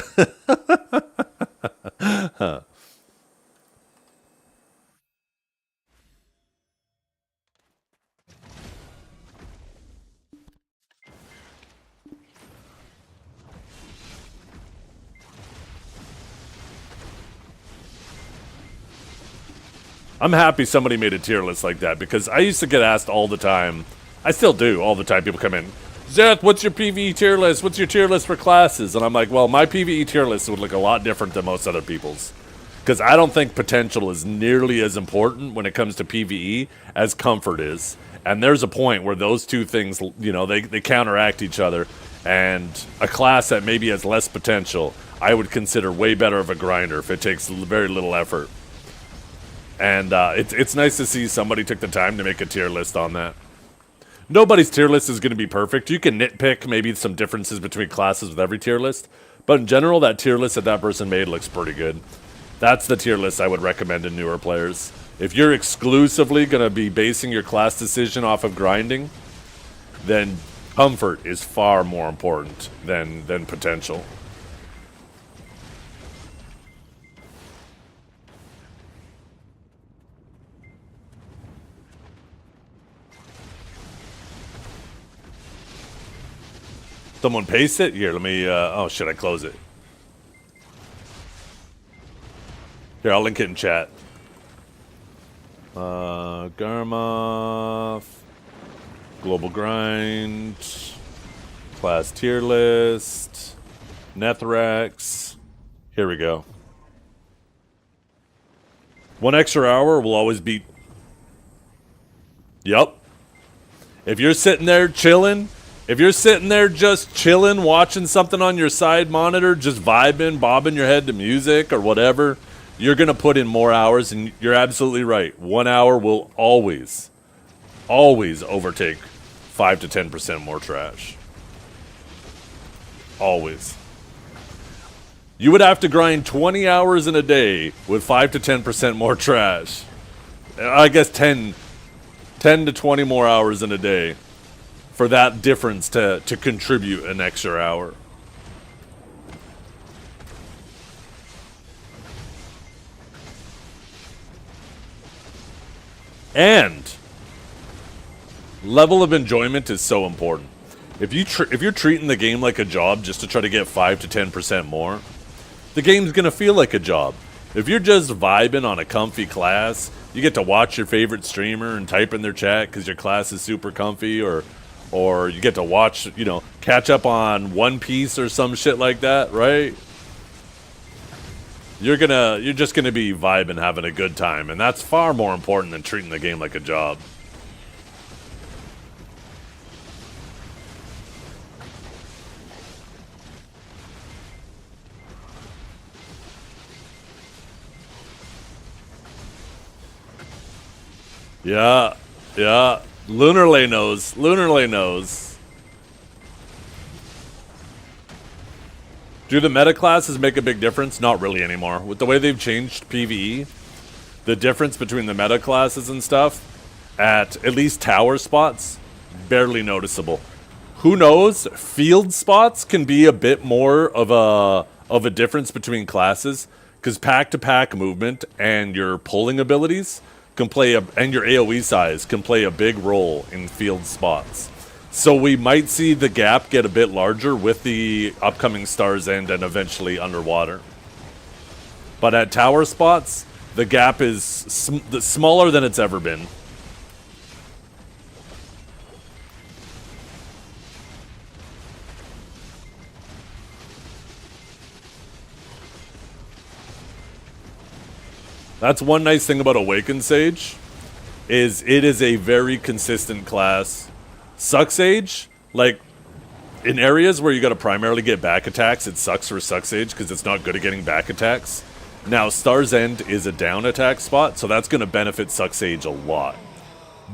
I'm happy somebody made a tier list like that, because I used to get asked all the time. I still do all the time. People come in, Zeth, what's your PvE tier list? What's your tier list for classes? And I'm like, well, my PvE tier list would look a lot different than most other people's. Because I don't think potential is nearly as important when it comes to PvE as comfort is. And there's a point where those two things, you know, they counteract each other. And a class that maybe has less potential, I would consider way better of a grinder if it takes very little effort. And it's nice to see somebody took the time to make a tier list on that. Nobody's tier list is going to be perfect. You can nitpick maybe some differences between classes with every tier list. But in general, that tier list that person made looks pretty good. That's the tier list I would recommend to newer players. If you're exclusively going to be basing your class decision off of grinding, then comfort is far more important than potential. Someone paste it? Here, let me, oh shit, I close it. Here, I'll link it in chat. Garmoth. Global Grind. Class tier list. Nethrax. Here we go. 1 extra hour will always beat. Yup. If you're sitting there chilling, if you're sitting there just chilling, watching something on your side monitor, just vibing, bobbing your head to music or whatever, you're going to put in more hours, and you're absolutely right. 1 hour will always, always overtake 5 to 10% more trash. Always. You would have to grind 20 hours in a day with 5 to 10% more trash. I guess 10 to 20 more hours in a day for that difference to contribute an extra hour. And level of enjoyment is so important. If you're treating the game like a job just to try to get 5 to 10% more, the game's gonna feel like a job. If you're just vibing on a comfy class, you get to watch your favorite streamer and type in their chat because your class is super comfy, or you get to watch, you know, catch up on One Piece or some shit like that, right? You're just gonna be vibing, having a good time, and that's far more important than treating the game like a job. Yeah, yeah. Lunarlay knows. Lunarlay knows. Do the meta classes make a big difference? Not really anymore. With the way they've changed PvE, the difference between the meta classes and stuff, at least tower spots, barely noticeable. Who knows? Field spots can be a bit more of a difference between classes, because pack-to-pack movement and your pulling abilities can play and your AoE size can play a big role in field spots. So we might see the gap get a bit larger with the upcoming Star's End and eventually Underwater. But at tower spots, the gap is smaller than it's ever been. That's one nice thing about Awakened Sage, is it is a very consistent class. Suck Sage, like, in areas where you gotta primarily get back attacks, it sucks for Suck Sage because it's not good at getting back attacks. Now, Star's End is a down attack spot, so that's gonna benefit Suck Sage a lot.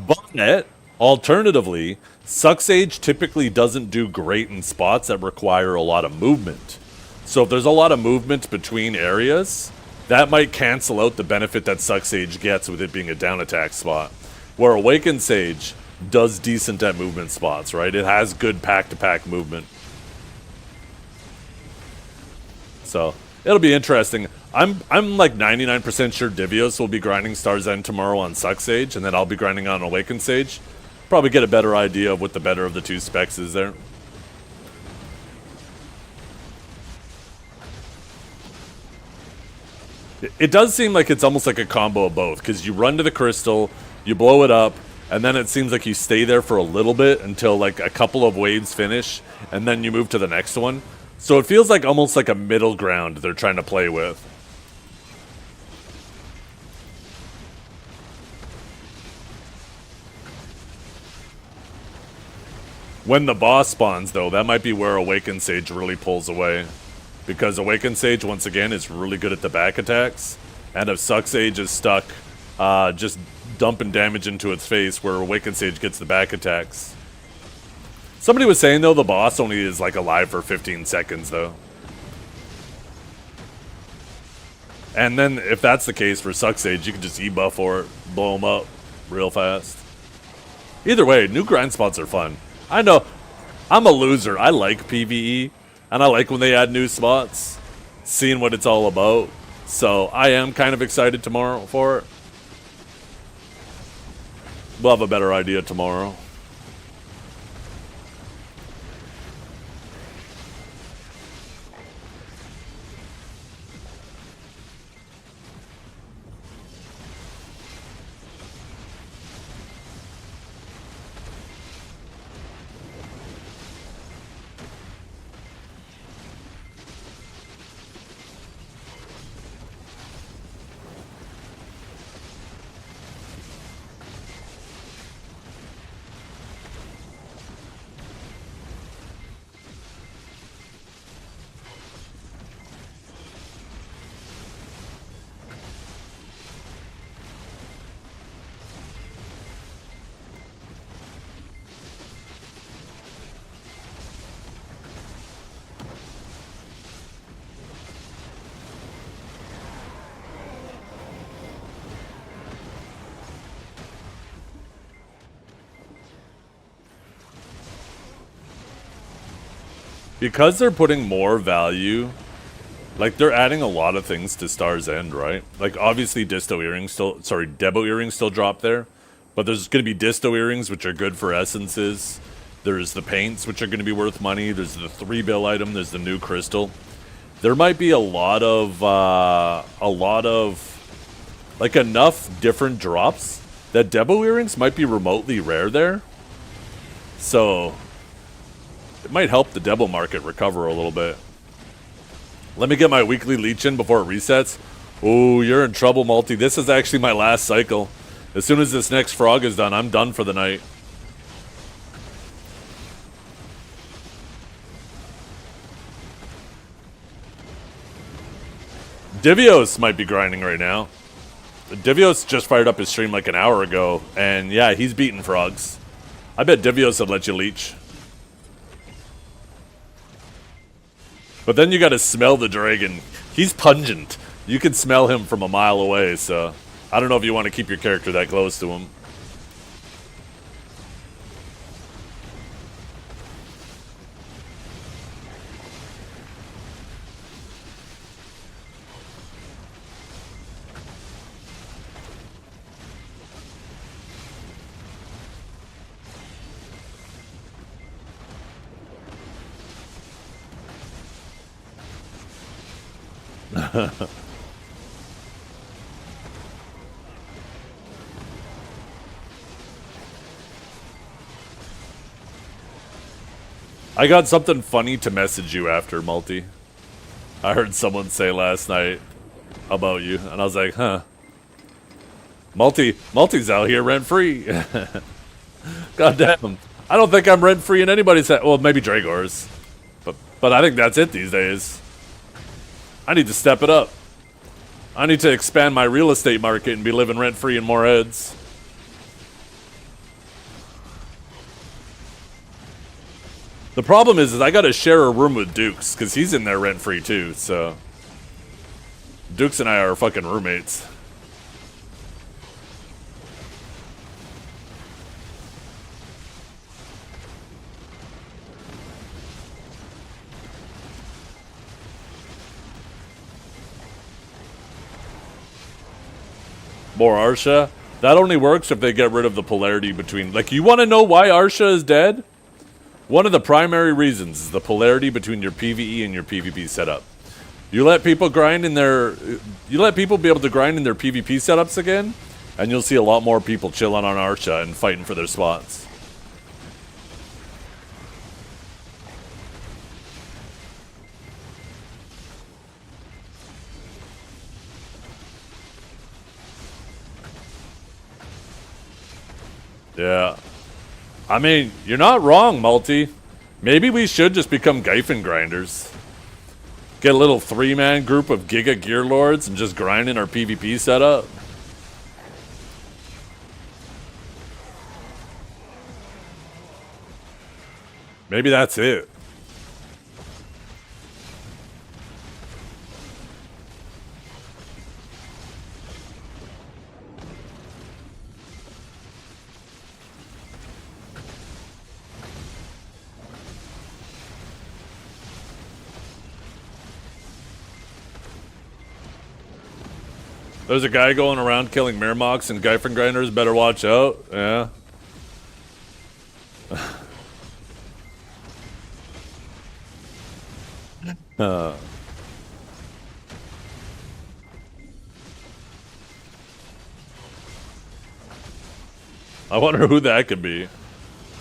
But, alternatively, Suck Sage typically doesn't do great in spots that require a lot of movement. So if there's a lot of movement between areas, that might cancel out the benefit that Suck Sage gets with it being a down attack spot. Where Awakened Sage does decent at movement spots, right? It has good pack-to-pack movement. So, it'll be interesting. I'm like 99% sure Divios will be grinding Star's End tomorrow on Suck Sage, and then I'll be grinding on Awakened Sage. Probably get a better idea of what the better of the two specs is there. It does seem like it's almost like a combo of both, because you run to the crystal, you blow it up, and then it seems like you stay there for a little bit until like a couple of waves finish, and then you move to the next one. So it feels like almost like a middle ground they're trying to play with. When the boss spawns, though, that might be where Awakened Sage really pulls away. Because Awakened Sage, once again, is really good at the back attacks. And if Suck Sage is stuck just dumping damage into its face, where Awakened Sage gets the back attacks. Somebody was saying, though, the boss only is, like, alive for 15 seconds, though. And then, if that's the case for Suck Sage, you can just E-buff for it, blow him up real fast. Either way, new grind spots are fun. I know, I'm a loser. I like PvE. And I like when they add new spots, seeing what it's all about. So I am kind of excited tomorrow for it. We'll have a better idea tomorrow. because they're putting more value, like they're adding a lot of things to Star's End, right? Like obviously Disto earrings still, sorry, Debo earrings still drop there, but there's going to be Disto earrings which are good for essences. There's the paints which are going to be worth money. There's the 3-bill item. There's the new crystal. There might be a lot of like enough different drops that Debo earrings might be remotely rare there. So it might help the Debo market recover a little bit. Let me get my weekly leech in before it resets. Oh, you're in trouble, Multi. This is actually my last cycle. As soon as this next frog is done, I'm done for the night. Divios might be grinding right now. Divios just fired up his stream like an hour ago, and yeah, he's beating frogs. I bet Divios would let you leech. But then you gotta smell the dragon. He's pungent. You can smell him from a mile away, so I don't know if you want to keep your character that close to him. I got something funny to message you after, Multi. I heard someone say last night about you, and I was like, huh. Multi's out here rent-free. God damn. I don't think I'm rent-free in anybody's head. Well, maybe Dragor's. But I think that's it these days. I need to step it up. I need to expand my real estate market and be living rent-free in more heads. The problem is I gotta share a room with Dukes, because he's in there rent-free too, so... Dukes and I are fucking roommates. More Arsha? That only works if they get rid of the polarity between... Like, you want to know why Arsha is dead? One of the primary reasons is the polarity between your PvE and your PvP setup. You let people grind in their... You let people be able to grind in their PvP setups again, and you'll see a lot more people chilling on Arsha and fighting for their spots. Yeah. I mean, you're not wrong, Multi. Maybe we should just become Gyphon grinders. Get a little 3-man group of Giga Gear Lords and just grind in our PvP setup. Maybe that's it. There's a guy going around killing Mirmox and Gyphon grinders. Better watch out. Yeah. I wonder who that could be.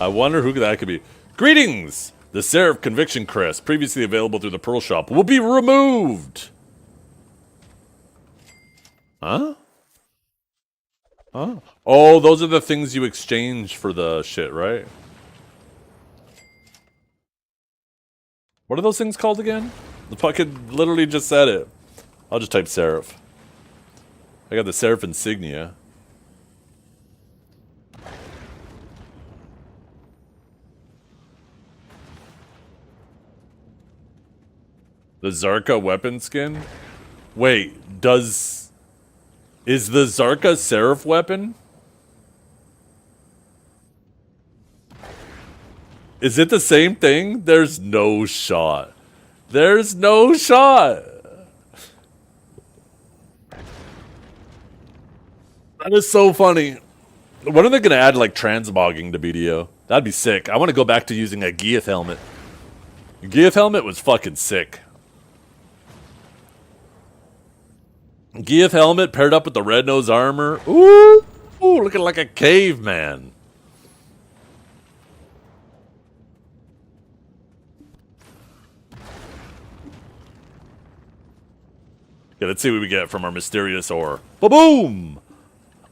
I wonder who that could be. Greetings! The Seraph Conviction Crest, previously available through the Pearl Shop, will be removed! Huh? Huh? Oh, those are the things you exchange for the shit, right? What are those things called again? The fucking literally just said it. I'll just type Seraph. I got the Seraph insignia. The Zarka weapon skin? Wait, is the Zarka Seraph weapon? Is it the same thing? There's no shot. There's no shot. That is so funny. When are they gonna add like transmogging to BDO? That'd be sick. I want to go back to using a Geath helmet. Geath helmet was fucking sick. Geath helmet paired up with the red nose armor. Ooh, looking like a caveman. Okay, let's see what we get from our mysterious ore. Ba-boom!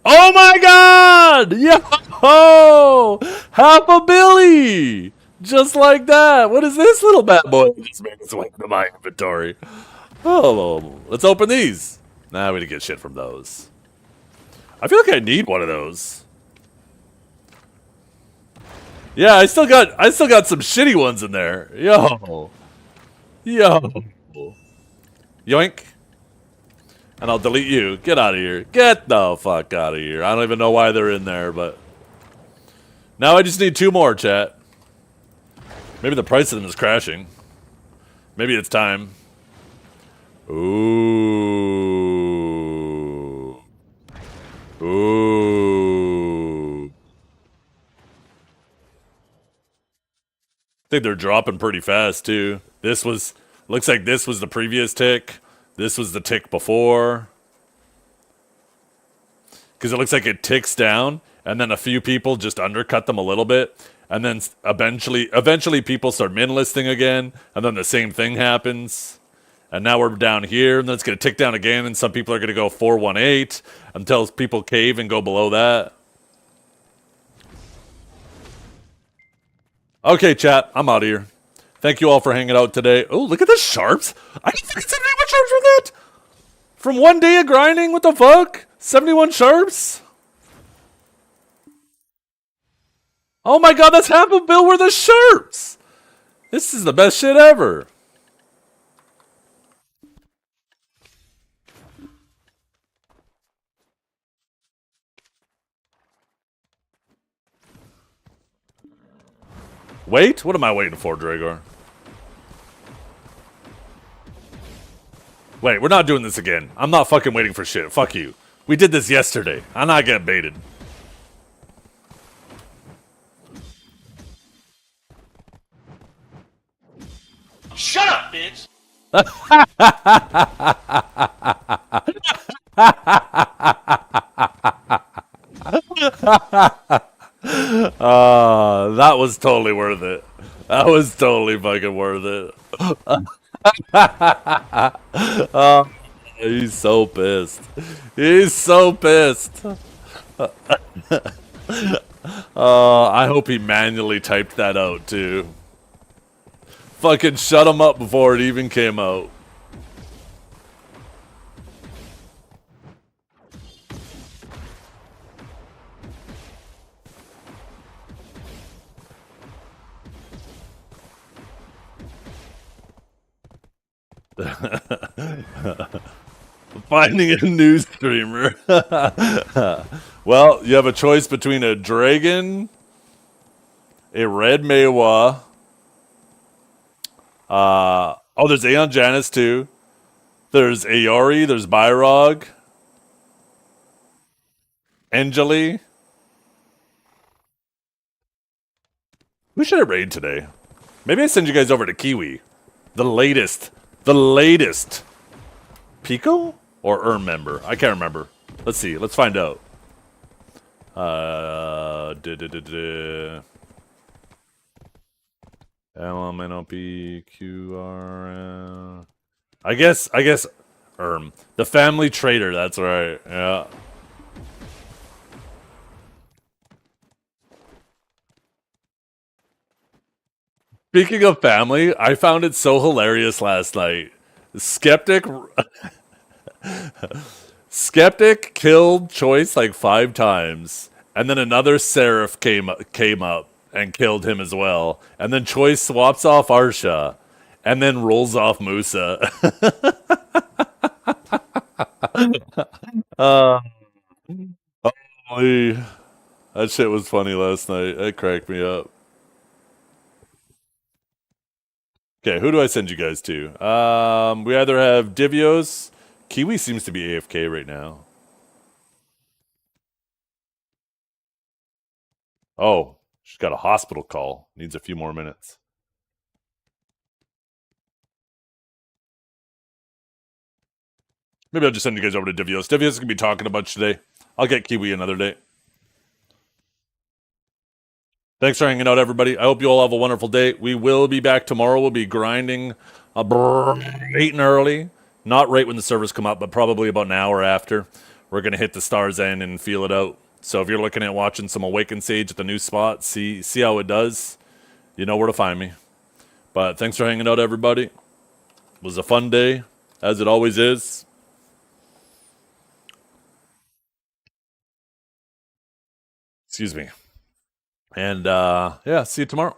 Oh my god! Yo! Half a billy! Just like that. What is this little bad boy? Just made its way into my inventory. Oh, let's open these. Nah, we didn't get shit from those. I feel like I need one of those. Yeah, I still got some shitty ones in there. Yo. Yoink. And I'll delete you. Get out of here. Get the fuck out of here. I don't even know why they're in there, but... Now I just need 2 more, chat. Maybe the price of them is crashing. Maybe it's time. Ooh. Ooh. I think they're dropping pretty fast, too. This was... Looks like this was the previous tick. This was the tick before. Because it looks like it ticks down, and then a few people just undercut them a little bit, and then eventually people start min listing again, and then the same thing happens. And now we're down here, and then it's going to tick down again, and some people are going to go 418 until people cave and go below that. Okay, chat, I'm out of here. Thank you all for hanging out today. Oh, look at the sharps. I can fucking 71 sharps from that. From 1 day of grinding, what the fuck? 71 sharps? Oh my god, that's half a bill worth of sharps. This is the best shit ever. Wait? What am I waiting for, Dragor? Wait, we're not doing this again. I'm not fucking waiting for shit. Fuck you. We did this yesterday. I'm not getting baited. Shut up, bitch! That was totally worth it. That was totally fucking worth it. He's so pissed. He's so pissed. I hope he manually typed that out too. Fucking shut him up before it even came out. Finding a new streamer. Well, you have a choice between a dragon, a red Meiwa. Oh, there's Aeon Janus too. There's Aori. There's Byrog. Angeli. Who should I raid today? Maybe I send you guys over to Kiwi. The latest. Pico? Or member? I can't remember. Let's see. Let's find out. LMNOP I guess the family trader, that's right. Yeah. Speaking of family, I found it so hilarious last night. Skeptic killed Choice like 5 times, and then another Seraph came up and killed him as well. And then Choice swaps off Arsha, and then rolls off Musa. Holy, that shit was funny last night. It cracked me up. Okay, who do I send you guys to? We either have Divios. Kiwi seems to be AFK right now. Oh, she's got a hospital call. Needs a few more minutes. Maybe I'll just send you guys over to Divios. Divios is going to be talking a bunch today. I'll get Kiwi another day. Thanks for hanging out, everybody. I hope you all have a wonderful day. We will be back tomorrow. We'll be grinding bright and early. Not right when the servers come up, but probably about an hour after. We're going to hit the Stars End and feel it out. So if you're looking at watching some Awakened Sage at the new spot, see how it does, you know where to find me. But thanks for hanging out, everybody. It was a fun day, as it always is. Excuse me. And yeah, see you tomorrow.